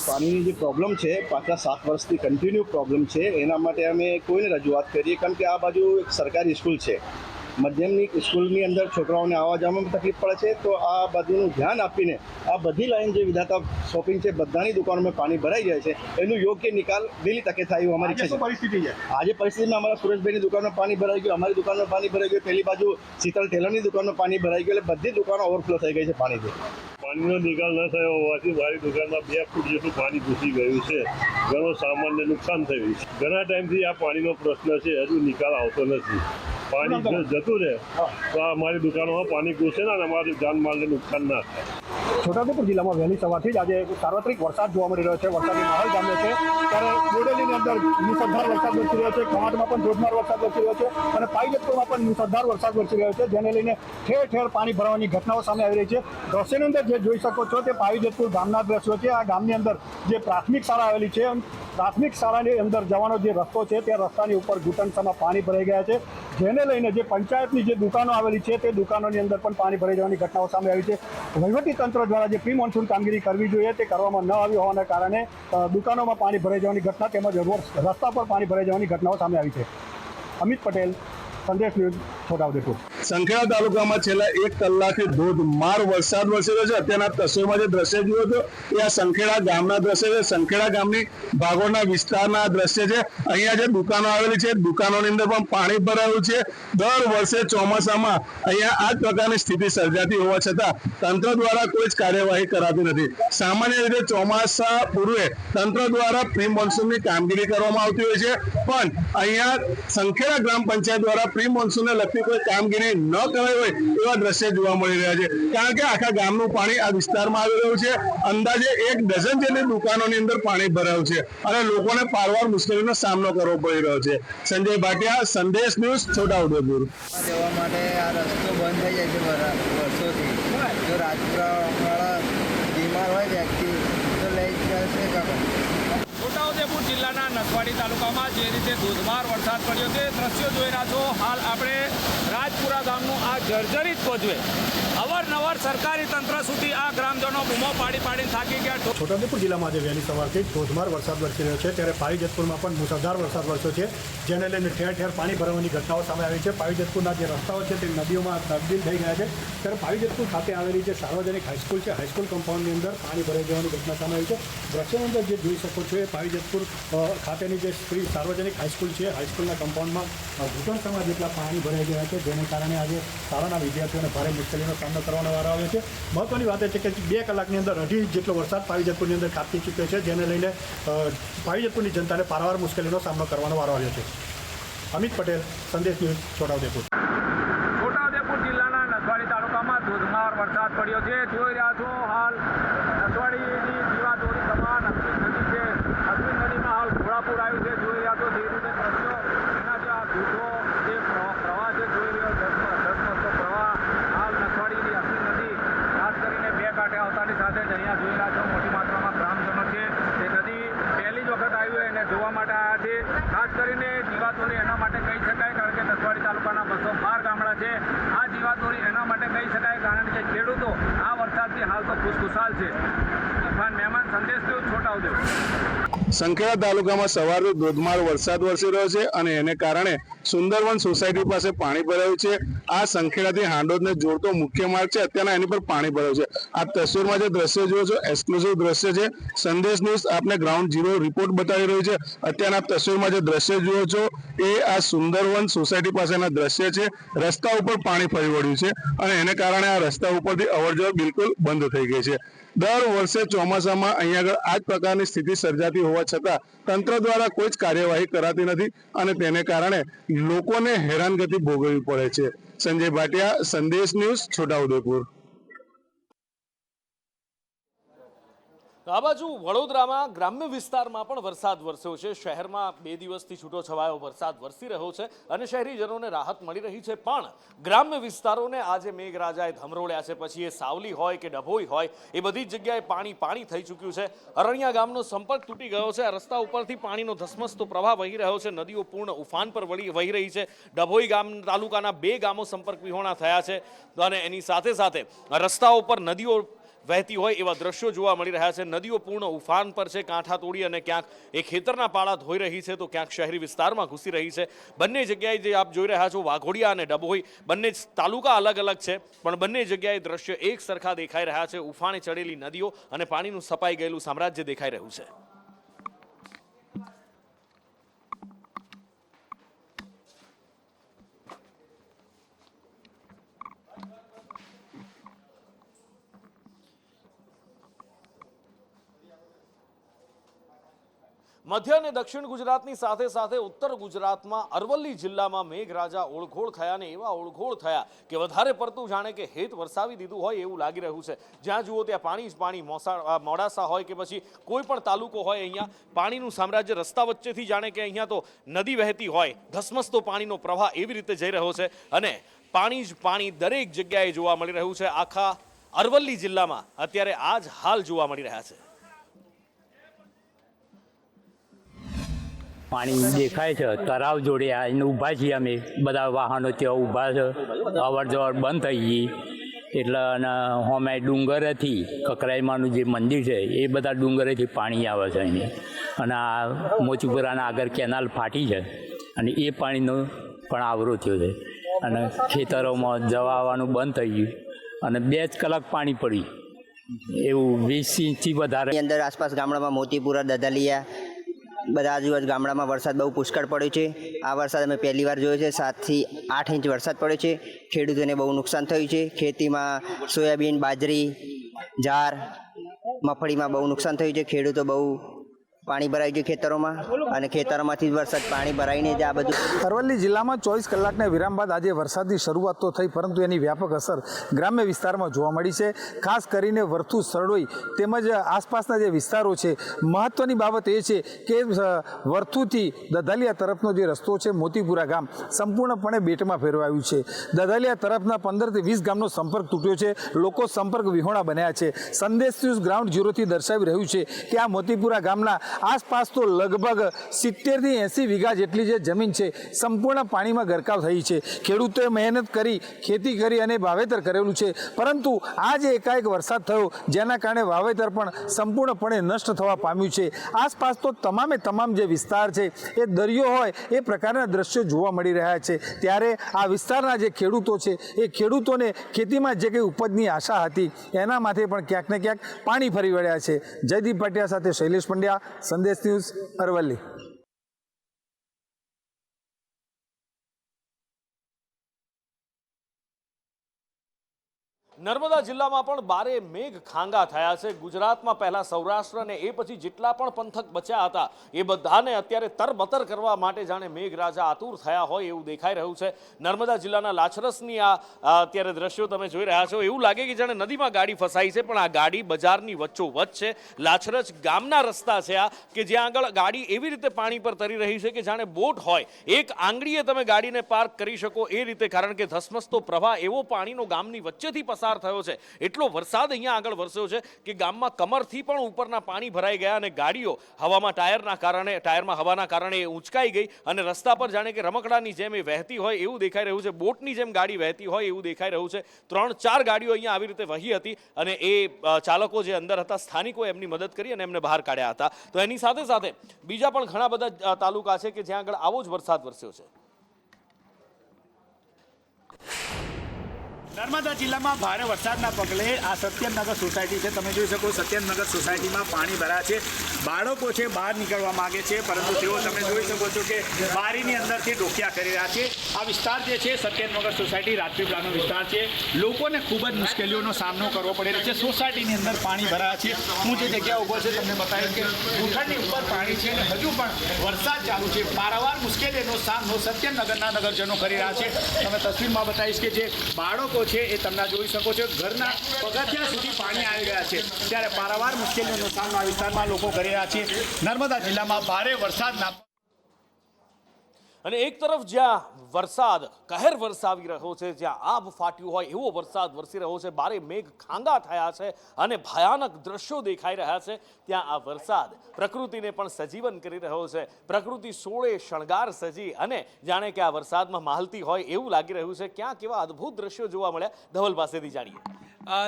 પાણીની જે પ્રોબ્લેમ છે પાછલા 7 વર્ષથી કન્ટિન્યુ પ્રોબ્લેમ છે. એના માટે અમે કોઈને રજૂઆત કરીએ, કારણ કે આ બાજુ એક સરકારી સ્કૂલ છે, મધ્યમની સ્કૂલની અંદર છોકરાઓને આવવા જવામાં તકલીફ પડે છે. તો આ બાજુનું ધ્યાન આપીને આ બધી લાઈન જે વિધાતા શોપિંગ છે બધાની દુકાનોમાં પાણી ભરાઈ જાય છે, એનું યોગ્ય નિકાલ વહેલી તકે થાય એવું અમારી ઈચ્છા છે. પરિસ્થિતિ છે આજે પરિસ્થિતિમાં અમારા સુરેશભાઈની દુકાનમાં પાણી ભરાઈ ગયું, અમારી દુકાનમાં પાણી ભરાઈ ગયું, પેલી બાજુ શીતલ ટેલરની દુકાનમાં પાણી ભરાઈ ગયું, એટલે બધી દુકાનો ઓવરફ્લો થઈ ગઈ છે પાણીથી. પાણીનો નિકાલ ન થયો હોવાથી મારી દુકાનમાં 2 ફૂટ જેટલું પાણી ઘૂસી ગયું છે. ઘણો સામાનને નુકસાન થયું છે. ઘણા ટાઈમથી આ પાણીનો પ્રશ્ન છે, હજુ નિકાલ આવતો નથી. પાણી જો જતું રહે તો અમારી દુકાનોમાં પાણી ઘૂસે ને અમારી જાનમાલને નુકસાન ના થાય. છોટાઉદેપુર જિલ્લામાં વહેલી સવારથી જ આજે સાર્વત્રિક વરસાદ જોવા મળી રહ્યો છે. વરસાદી માહોલ જામ્યો છે. ત્યારે બોડેલીની અંદર મુસળધાર વરસાદ વરસી રહ્યો છે, કવાંટમાં પણ ધોધમાર વરસાદ વરસી રહ્યો છે અને પાઇલટપુરમાં પણ મુસળધાર વરસાદ વરસી રહ્યો છે, જેને લઈને ઠેર ઠેર પાણી ભરવાની ઘટનાઓ સામે આવી રહી છે. દ્રશ્યની અંદર જે જોઈ શકો છો તે પાઇલટપુર ગામના દ્રશ્યો છે. આ ગામની અંદર જે પ્રાથમિક શાળા આવેલી છે, પ્રાથમિક શાળાની અંદર જવાનો જે રસ્તો છે તે રસ્તાની ઉપર ઘૂંટણસામાં પાણી ભરાઈ ગયા છે. જેને લઈને જે પંચાયતની જે દુકાનો આવેલી છે તે દુકાનોની અંદર પણ પાણી ભરાઈ જવાની ઘટનાઓ સામે આવી છે. વહીવટી તંત્ર દ્વારા જે પ્રી મોન્સૂન કામગીરી કરવી જોઈએ તે કરવામાં ન આવી હોવાના કારણે દુકાનોમાં પાણી ભરાઈ જવાની ઘટના તેમજ રસ્તા પર પાણી ભરાઈ જવાની ઘટનાઓ સામે આવી છે. અમિત પટેલ, સંદેશ ન્યૂઝ, છોટાઉદેપુર. સંખેડા તાલુકામાં છેલ્લા 1 કલાકથી ધોધમાર વરસાદ વરસી રહ્યો છે. અત્યારના તસવીરમાં જે દ્રશ્ય જુઓ છો એ આ સંખેડા ગામના દ્રશ્ય છે. સંખેડા ગામની ભાગોળના વિસ્તારના આ દ્રશ્ય છે. અહીંયા જે દુકાનો આવેલી છે દુકાનોની અંદર પણ પાણી ભરાયું છે. દર વર્ષે ચોમાસામાં અહીંયા આ જ પ્રકારની સ્થિતિ સર્જાતી હોવા છતાં તંત્ર દ્વારા કોઈ જ કાર્યવાહી કરાતી નથી. સામાન્ય રીતે ચોમાસા પૂર્વે તંત્ર દ્વારા પ્રી મોન્સૂનની કામગીરી કરવામાં આવતી હોય છે, પણ અહીંયા સંખેડા ગ્રામ પંચાયત દ્વારા પ્રી મોન્સૂનને લગતી કોઈ કામગીરી ન કરાઈ હોય એવા દ્રશ્ય જોવા મળી રહ્યા છે. કારણ કે આખા ગામનું પાણી આ વિસ્તારમાં આવી રહ્યું છે. અંદાજે 1 ડઝન જેટલી દુકાનોની અંદર પાણી ભરાયું છે અને લોકોને પારવાર મુશ્કેલીનો સામનો કરવો પડી રહ્યો છે. સંજય ભાટિયા, સંદેશ ન્યૂઝ, છોટાઉદેપુર. જવા માટે આ રસ્તો બંધ થઈ જાય છે વર્ષોથી. જો રાજપુરાવાળા બીમાર હોય વ્યક્તિ તો લઈ જશે કાકા. છોટાઉદેપુર જિલ્લાના નસવાડી તાલુકામાં જે રીતે ધોધમાર વરસાદ પડ્યો છે દ્રશ્યો જોઈ રહ્યા છો. હાલ આપણે રાજપુરા ગામનું આ જર્જરિત કોઝવે અવારનવાર સરકારી તંત્ર સુધી આ ગ્રામજનો બૂમો પાડીને થાકી ગયા. છોટાઉદેપુર જિલ્લામાં આજે વહેલી સવારથી ધોધમાર વરસાદ વરસી રહ્યો છે ત્યારે પાવીજતપુરમાં પણ મુસળધાર વરસાદ વરસ્યો છે, જેને લઈને ઠેર ઠેર પાણી ભરાવાની ઘટનાઓ સામે આવી છે. પાવીજતપુરના જે રસ્તાઓ છે તે નદીઓમાં તબદીલ થઈ ગયા છે. ત્યારે પાવીજતપુર ખાતે આવેલી જે સાર્વજનિક હાઈસ્કૂલ છે, હાઈસ્કૂલ કમ્પાઉન્ડની અંદર પાણી ભરાઈ જવાની ઘટના સામે આવી છે. દ્રશ્યની અંદર જે જોઈ શકો છો એ પાવીજતપુર ખાતેની જે સાર્વજનિક હાઈસ્કૂલ છે, હાઈસ્કૂલના કમ્પાઉન્ડમાં ઘૂંટણસમાં જેટલા પાણી ભરાઈ ગયા છે, જેને કારણે આજે શાળાના વિદ્યાર્થીઓને ભારે મુશ્કેલીનો સામનો કરવાનો વારો આવ્યો છે. મહત્વની વાત એ છે કે 2 કલાકની અંદર 2.5 જેટલો વરસાદ પાવીજતપુરની અંદર ખાબકી ચૂક્યો છે, જેને લઈને પાવીજતપુરની જનતાને પારાવાર મુશ્કેલીનો સામનો કરવાનો વારો આવ્યો છે. અમિત પટેલ, સંદેશ ન્યૂઝ, છોટાઉદેપુર. છોટાઉદેપુર જિલ્લાના નસવાડી તાલુકામાં ધોધમાર વરસાદ પડ્યો છે. જોઈ રહ્યા છો હાલ નસવાડીની જીવાદોરી સમાન અશ્વિન નદી છે. અશ્વિન નદીમાં હાલ ઘોડાપુર આવ્યું છે. જોઈ રહ્યા છો જે રીતે દ્રશ્યો એના જે આ દૂધો જે પ્રવાહ છે જોઈ રહ્યો ધસમસતો પ્રવાહ હાલ નસવાડીની અશ્વિન નદી ખાસ કરીને 2 કાંઠે આવતાની સાથે જ અહીંયા જોઈ રહ્યા છો મોટી માત્રામાં ગ્રામજનો છે તે નદી પહેલી જ વખત આવી હોય એને જોવા માટે આવ્યા છે. ખાસ કરીને જીવાદોરી એના માટે કહી શકાય કારણ કે નસવાડી તાલુકાના 212 ગામડા છે. આ જીવાદોરી એના માટે કહી શકાય કારણ કે ખેડૂતો આ વરસાદથી હાલ તો ખુશખુશાલ છે. ઇરફાન મહેમાન, સંદેશ ન્યૂઝ, છોટાઉદેપુર. સંખેડા તાલુકામાં સવારથી ધોધમાર વરસાદ વરસી રહ્યો છે અને એને કારણે સુંદરવન સોસાયટી પાસે પાણી ભરાયું છે. આ સંખેડાથી હાંડોદને જોડતો મુખ્ય માર્ગ છે, અત્યારના એની પર પાણી ભરાયું છે. આ તસવીરમાં જે દ્રશ્ય જુઓ છો એક્સક્લુઝિવ દ્રશ્ય છે. સંદેશ ન્યૂઝ આપને ગ્રાઉન્ડ ઝીરો રિપોર્ટ બતાવી રહ્યું છે. અત્યારના તસવીરમાં જે દ્રશ્ય જુઓ છો એ આ સુંદરવન સોસાયટી પાસેના દ્રશ્ય છે. રસ્તા ઉપર પાણી ફરી વળ્યું છે અને એને કારણે આ રસ્તા ઉપરથી અવરજવર બિલકુલ બંધ થઈ ગઈ છે. દર વર્ષે ચોમાસામાં અહીંયા આગળ આ જ પ્રકારની સ્થિતિ સર્જાતી હોવા છતાં તંત્ર દ્વારા કોઈ જ કાર્યવાહી કરાતી નથી અને તેને કારણે લોકોને હેરાનગતિ ભોગવવી પડે છે. સંજય ભાટિયા, સંદેશ ન્યૂઝ, છોટાઉદેપુર. આ બાજુ વડોદરામાં ગ્રામ્ય વિસ્તારમાં પણ વરસાદ વરસ્યો છે. શહેરમાં 2 દિવસથી છૂટો છવાયો વરસાદ વરસી રહ્યો છે અને શહેરીજનોને રાહત મળી રહી છે, પણ ગ્રામ્ય વિસ્તારોને આજે મેઘરાજાએ ધમરોળ્યા છે. પછી એ સાવલી હોય કે ડભોઈ હોય એ બધી જ જગ્યાએ પાણી થઈ ચૂક્યું છે. અરણ્યા ગામનો સંપર્ક તૂટી ગયો છે. આ રસ્તા ઉપરથી પાણીનો ધસમસતો પ્રવાહ વહી રહ્યો છે. નદીઓ પૂર્ણ ઉફાન પર વહી રહી છે. ડભોઈ ગામ તાલુકાના 2 ગામો સંપર્ક વિહોણા થયા છે અને એની સાથે સાથે રસ્તાઓ પર નદીઓ વહેતી હોય એવા દ્રશ્યો જોવા મળી રહ્યા છે. નદીઓ પૂર્ણ ઉફાન પર છે, કાંઠા તોડી અને ક્યાંક એ ખેતરના પાળા ધોઈ રહી છે તો ક્યાંક શહેરી વિસ્તારમાં ઘૂસી રહી છે. બંને જગ્યાએ જે આપ જોઈ રહ્યા છો વાઘોડિયા અને ડભોઈ બંને તાલુકા અલગ અલગ છે, પણ બંને જગ્યાએ દ્રશ્ય એક સરખા દેખાઈ રહ્યા છે. ઉફાણે ચડેલી નદીઓ અને પાણીનું સપાઈ ગયેલું સામ્રાજ્ય દેખાઈ રહ્યું છે. મધ્ય અને દક્ષિણ ગુજરાતની સાથે સાથે ઉત્તર ગુજરાતમાં અરવલ્લી જિલ્લામાં મેઘરાજા ઓળઘોળ થયા અને એવા ઓળઘોળ થયા કે વધારે પડતું જાણે કે હેત વરસાવી દીધું હોય એવું લાગી રહ્યું છે. જ્યાં જુઓ ત્યાં પાણી જ પાણી. મોડાસા હોય કે પછી કોઈ પણ તાલુકો હોય, અહીંયા પાણીનું સામ્રાજ્ય રસ્તા વચ્ચેથી જાણે કે અહીંયા તો નદી વહેતી હોય, ધસમસતો પાણીનો પ્રવાહ એવી રીતે જઈ રહ્યો છે અને પાણી જ પાણી દરેક જગ્યાએ જોવા મળી રહ્યું છે. આખા અરવલ્લી જિલ્લામાં અત્યારે આ જ હાલ જોવા મળી રહ્યા છે. પાણી દેખાય છે તળાવ જોડે આવીને ઊભા છીએ અમે બધા વાહનો ત્યાં ઊભા છે અવર જવર બંધ થઈ ગઈ એટલે અને હોમે ડુંગરેથી કકરાઈમાનું જે મંદિર છે એ બધા ડુંગરેથી પાણી આવે છે અહીંયા અને આ મોચીપુરાના આગળ કેનાલ ફાટી છે અને એ પાણીનો પણ આવરો થયો છે અને ખેતરોમાં જવા આવવાનું બંધ થઈ ગયું અને 2 જ કલાક પાણી પડ્યું એવું 20 ઇંચથી વધારે અંદર આસપાસ ગામડામાં મોતીપુરા દધાલિયા બધા આજુબાજુ ગામડામાં વરસાદ બહુ પુષ્કળ પડ્યો છે આ વરસાદ અમે પહેલી વાર જોયો છે 7 થી 8 ઇંચ વરસાદ પડ્યો છે ખેડૂતોને બહુ નુકસાન થયું છે ખેતીમાં સોયાબીન બાજરી જાર મગફળીમાં બહુ નુકસાન થયું છે ખેડૂતો બહુ પાણી ભરાઈ ગયું ખેતરોમાં અને ખેતરોમાંથી વરસાદ પાણી ભરાઈને જ આ બધું અરવલ્લી જિલ્લામાં 24 કલાકના વિરામ બાદ આજે વરસાદની શરૂઆત તો થઈ પરંતુ એની વ્યાપક અસર ગ્રામ્ય વિસ્તારમાં જોવા મળી છે ખાસ કરીને વર્તુ સરડોઈ તેમજ આસપાસના જે વિસ્તારો છે મહત્વની બાબત એ છે કે વર્તુથી દધાલિયા તરફનો જે રસ્તો છે મોતીપુરા ગામ સંપૂર્ણપણે બેટમાં ફેરવાયું છે દધાલિયા તરફના 15 થી 20 ગામનો સંપર્ક તૂટ્યો છે લોકો સંપર્ક વિહોણા બન્યા છે સંદેશ ન્યૂઝ ગ્રાઉન્ડ ઝીરોથી દર્શાવી રહ્યું છે કે આ મોતીપુરા ગામના આસપાસ તો લગભગ 70 થી 80 વીઘા જેટલી જે જમીન છે સંપૂર્ણ પાણીમાં ગરકાવ થઈ છે ખેડૂતોએ મહેનત કરી ખેતી કરી અને વાવેતર કરેલું છે પરંતુ આ જે એકાએક વરસાદ થયો જેના કારણે વાવેતર પણ સંપૂર્ણપણે નષ્ટ થવા પામ્યું છે આસપાસ તો તમામે તમામ જે વિસ્તાર છે એ દરિયો હોય એ પ્રકારના દ્રશ્યો જોવા મળી રહ્યા છે ત્યારે આ વિસ્તારના જે ખેડૂતો છે એ ખેડૂતોને ખેતીમાં જે કંઈ ઉપજની આશા હતી એના માથે પણ ક્યાંક ને ક્યાંક પાણી ફરી વળ્યા છે જયદીપ ભાટિયા સાથે શૈલેષ પંડ્યા સંદેશ ન્યૂઝ અરવલ્લી નર્મદા જિલ્લામાં પણ બારે મેઘ ખાંગા થયા છે ગુજરાતમાં પહેલા સૌરાષ્ટ્ર અને એ પછી જેટલા પણ પંથક બચ્યા હતા એ બધાને અત્યારે તરબતર કરવા માટે જાણે મેઘરાજા આતુર થયા હોય એવું દેખાઈ રહ્યું છે નર્મદા જિલ્લાના લાછરસની આ અત્યારે દ્રશ્યો તમે જોઈ રહ્યા છો એવું લાગે કે જાણે નદીમાં ગાડી ફસાઈ છે પણ આ ગાડી બજારની વચ્ચોવચ્ચ છે લાછરસ ગામના રસ્તા છે આ કે જ્યાં આગળ ગાડી એવી રીતે પાણી પર તરી રહી છે કે જાણે બોટ હોય એક આંગળીએ તમે ગાડીને પાર્ક કરી શકો એ રીતે કારણ કે ધસમસતો પ્રવાહ એવો પાણીનો ગામની વચ્ચેથી પસાર થયો છે એટલો વરસાદ અહીંયા આગળ વરસ્યો છે કે ગામમાં કમરથી પણ ઉપરના પાણી ભરાઈ ગયા અને ગાડીઓ હવામાં ટાયરમાં હવાના કારણે ઊંચકાઈ ગઈ અને રસ્તા પર જાણે કે રમકડાની જેમ એ વહેતી હોય એવું દેખાઈ રહ્યું છે બોટની જેમ ગાડી વહેતી હોય એવું દેખાઈ રહ્યું છે 3-4 ગાડીઓ અહીંયા આવી રીતે વહી હતી અને એ ચાલકો જે અંદર હતા સ્થાનિકોએ એમની મદદ કરી અને એમને બહાર કાઢ્યા હતા તો એની સાથે સાથે બીજા પણ ઘણા બધા તાલુકા છે કે જ્યાં આગળ આવો જ વરસાદ વરસ્યો છે નર્મદા જિલ્લામાં ભારે વરસાદના પગલે આ સત્યનગર સોસાયટી છે તમે જોઈ શકો સત્યનગર સોસાયટીમાં પાણી ભરાયા છે બાળકો છે બહાર નીકળવા માંગે છે પરંતુ તેઓ તમે જોઈ શકો છો કે બારીની અંદરથી ડોકિયા કરી રહ્યા છે આ વિસ્તાર જે છે સત્યનગર સોસાયટી રાજપીપળાનો વિસ્તાર છે લોકોને ખૂબ જ મુશ્કેલીઓનો સામનો કરવો પડી રહ્યો છે સોસાયટીની અંદર પાણી ભરાયા છે હું જે જગ્યા ઊભો છે તમને બતાવ્યું કે ઘૂંટણની ઉપર પાણી છે અને હજુ પણ વરસાદ ચાલુ છે પારાવાર મુશ્કેલીનો સામનો સત્યનગરના નગરજનો કરી રહ્યા છે તમે તસવીરમાં બતાવીશ કે જે બાળકો છે એ તમને જોઈ શકો છો ઘરના પગથિયા સુધી પાણી આવી ગયા છે ત્યારે પારાવાર મુશ્કેલીઓનો સામનો આ વિસ્તારમાં લોકો કરી રહ્યા છે નર્મદા જિલ્લામાં ભારે વરસાદના અને એક તરફ જ્યાં વરસાદ કહેર વરસાવી રહ્યો છે જ્યાં આબ ફાટ્યું હોય એવો વરસાદ વરસી રહ્યો છે બારે મેઘ ખાંગા થયા છે અને ભયાનક દ્રશ્યો દેખાઈ રહ્યા છે ત્યાં આ વરસાદ પ્રકૃતિને પણ સજીવન કરી રહ્યો છે પ્રકૃતિ સોળે શણગાર સજી અને જાણે કે આ વરસાદમાં માહલતી હોય એવું લાગી રહ્યું છે ક્યાં કેવા અદ્ભુત દ્રશ્યો જોવા મળ્યા ધવલ પાસેથી જાણીએ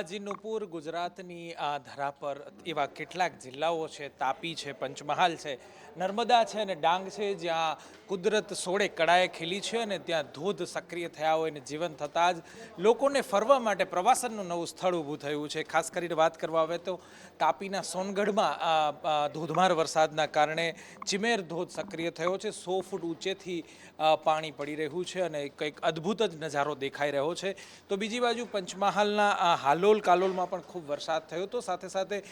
જી નુપુર ગુજરાતની આ ધરા પર એવા કેટલાક જિલ્લાઓ છે તાપી છે પંચમહાલ છે નર્મદા છે અને ડાંગ છે જ્યાં કુદરત સોળે કળાએ ખીલી છે અને ત્યાં ધોધ સક્રિય થયા હોય અને જીવન થતાં જ લોકોને ફરવા માટે પ્રવાસનનું નવું સ્થળ ઊભું થયું છે ખાસ કરીને વાત કરવા આવે તો તાપીના સોનગઢમાં ધોધમાર વરસાદના કારણે ચિમેર ધોધ સક્રિય થયો છે 100 ફૂટ ઊંચેથી પાણી પડી રહ્યું છે અને કંઈક અદ્ભુત જ નજારો દેખાઈ રહ્યો છે તો બીજી બાજુ પંચમહાલના હાલોલ કાલોલમાં પણ ખૂબ વરસાદ થયો હતો સાથે સાથે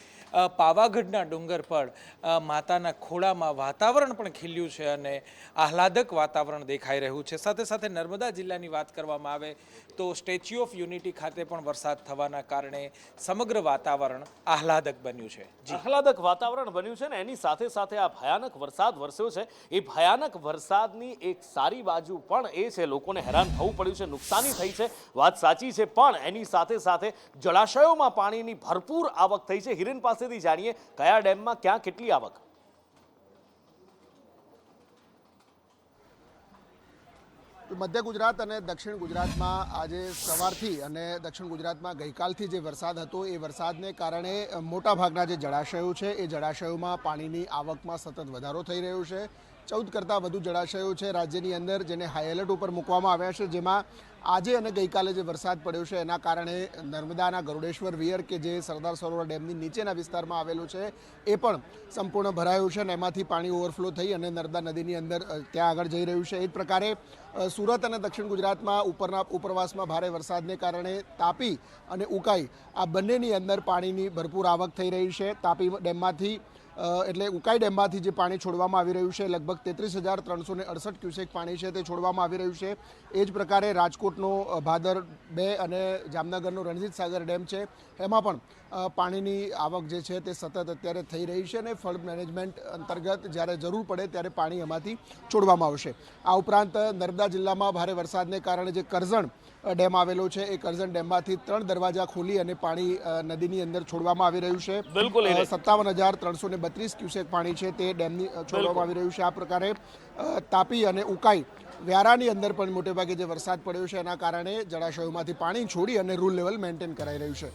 પાવાગઢના ડુંગર પર માતાના ખોળામાં વાતાવરણ પણ ખીલ્યું છે અને આહલાદક વાતાવરણ દેખાઈ રહ્યું છે સાથે સાથે નર્મદા જિલ્લાની વાત કરવામાં આવે તો સ્ટેચ્યુ ઓફ યુનિટી ખાતે પણ વરસાદ થવાના કારણે સમગ્ર વાતાવરણ આહલાદક બન્યું છે આહલાદક વાતાવરણ બન્યું છે ને એની સાથે સાથે આ ભયાનક વરસાદ વરસ્યો છે એ ભયાનક વરસાદની એક સારી બાજુ પણ એ છે લોકોને હેરાન થવું પડ્યું છે નુકસાની થઈ છે વાત સાચી છે પણ એની સાથે સાથે જળાશયોમાં પાણીની ભરપૂર આવક થઈ છે હિરેન પાસેથી જાણીએ કયા ડેમમાં ક્યાં કેટલી આવક મધ્ય ગુજરાત અને દક્ષિણ ગુજરાતમાં આજે સવારથી અને દક્ષિણ ગુજરાતમાં ગઈકાલથી જે વરસાદ હતો એ વરસાદને કારણે મોટાભાગના જે જળાશયો છે એ જળાશયોમાં પાણીની આવકમાં સતત વધારો થઈ રહ્યો છે. 14 કરતાં વધુ જળાશયો છે રાજ્યની અંદર જેને હાઈ એલર્ટ ઉપર મૂકવામાં આવ્યા છે, જેમાં આજે અને ગઈકાલે જે વરસાદ પડ્યો છે એના કારણે નર્મદાના ગરુડેશ્વર વિયર કે જે સરદાર સરોવર ડેમની નીચેના વિસ્તારમાં આવેલું છે એ પણ સંપૂર્ણ ભરાયું છે અને એમાંથી પાણી ઓવરફ્લો થઈ અને નર્મદા નદીની અંદર ત્યાં આગળ જઈ રહ્યું છે. એ જ પ્રકારે સુરત અને દક્ષિણ ગુજરાતમાં ઉપરવાસમાં ભારે વરસાદને કારણે તાપી અને ઉકાઈ આ બંનેની અંદર પાણીની ભરપૂર આવક થઈ રહી છે. તાપી ડેમમાંથી એટલે ઉકાઈ ડેમમાંથી જે પાણી છોડવામાં આવી રહ્યું છે લગભગ 33,368 ક્યુસેક પાણી છે તે છોડવામાં આવી રહ્યું છે. એ જ પ્રકારે રાજકોટનો ભાદર 2 અને જામનગરનો રણજીત સાગર ડેમ છે એમાં પણ પાણીની આવક જે છે તે સતત અત્યારે થઈ રહી છે અને ફ્લડ મેનેજમેન્ટ અંતર્ગત જ્યારે જરૂર પડે ત્યારે પાણી એમાંથી છોડવામાં આવશે. આ ઉપરાંત નર્મદા જિલ્લામાં ભારે વરસાદને કારણે જે કરજણ ડેમ આવેલો છે એ કરજણ ડેમમાંથી 3 દરવાજા ખોલી અને પાણી નદીની અંદર છોડવામાં આવી રહ્યું છે. 57,332 ક્યુસેક પાણી છે તે ડેમની છોડવામાં આવી રહ્યું છે. આ પ્રકારે તાપી અને ઉકાઈ વ્યારાની અંદર પણ મોટેભાગે જે વરસાદ પડ્યો છે એના કારણે જળાશયોમાંથી પાણી છોડી અને રૂલ લેવલ મેન્ટેન કરાઈ રહ્યું છે.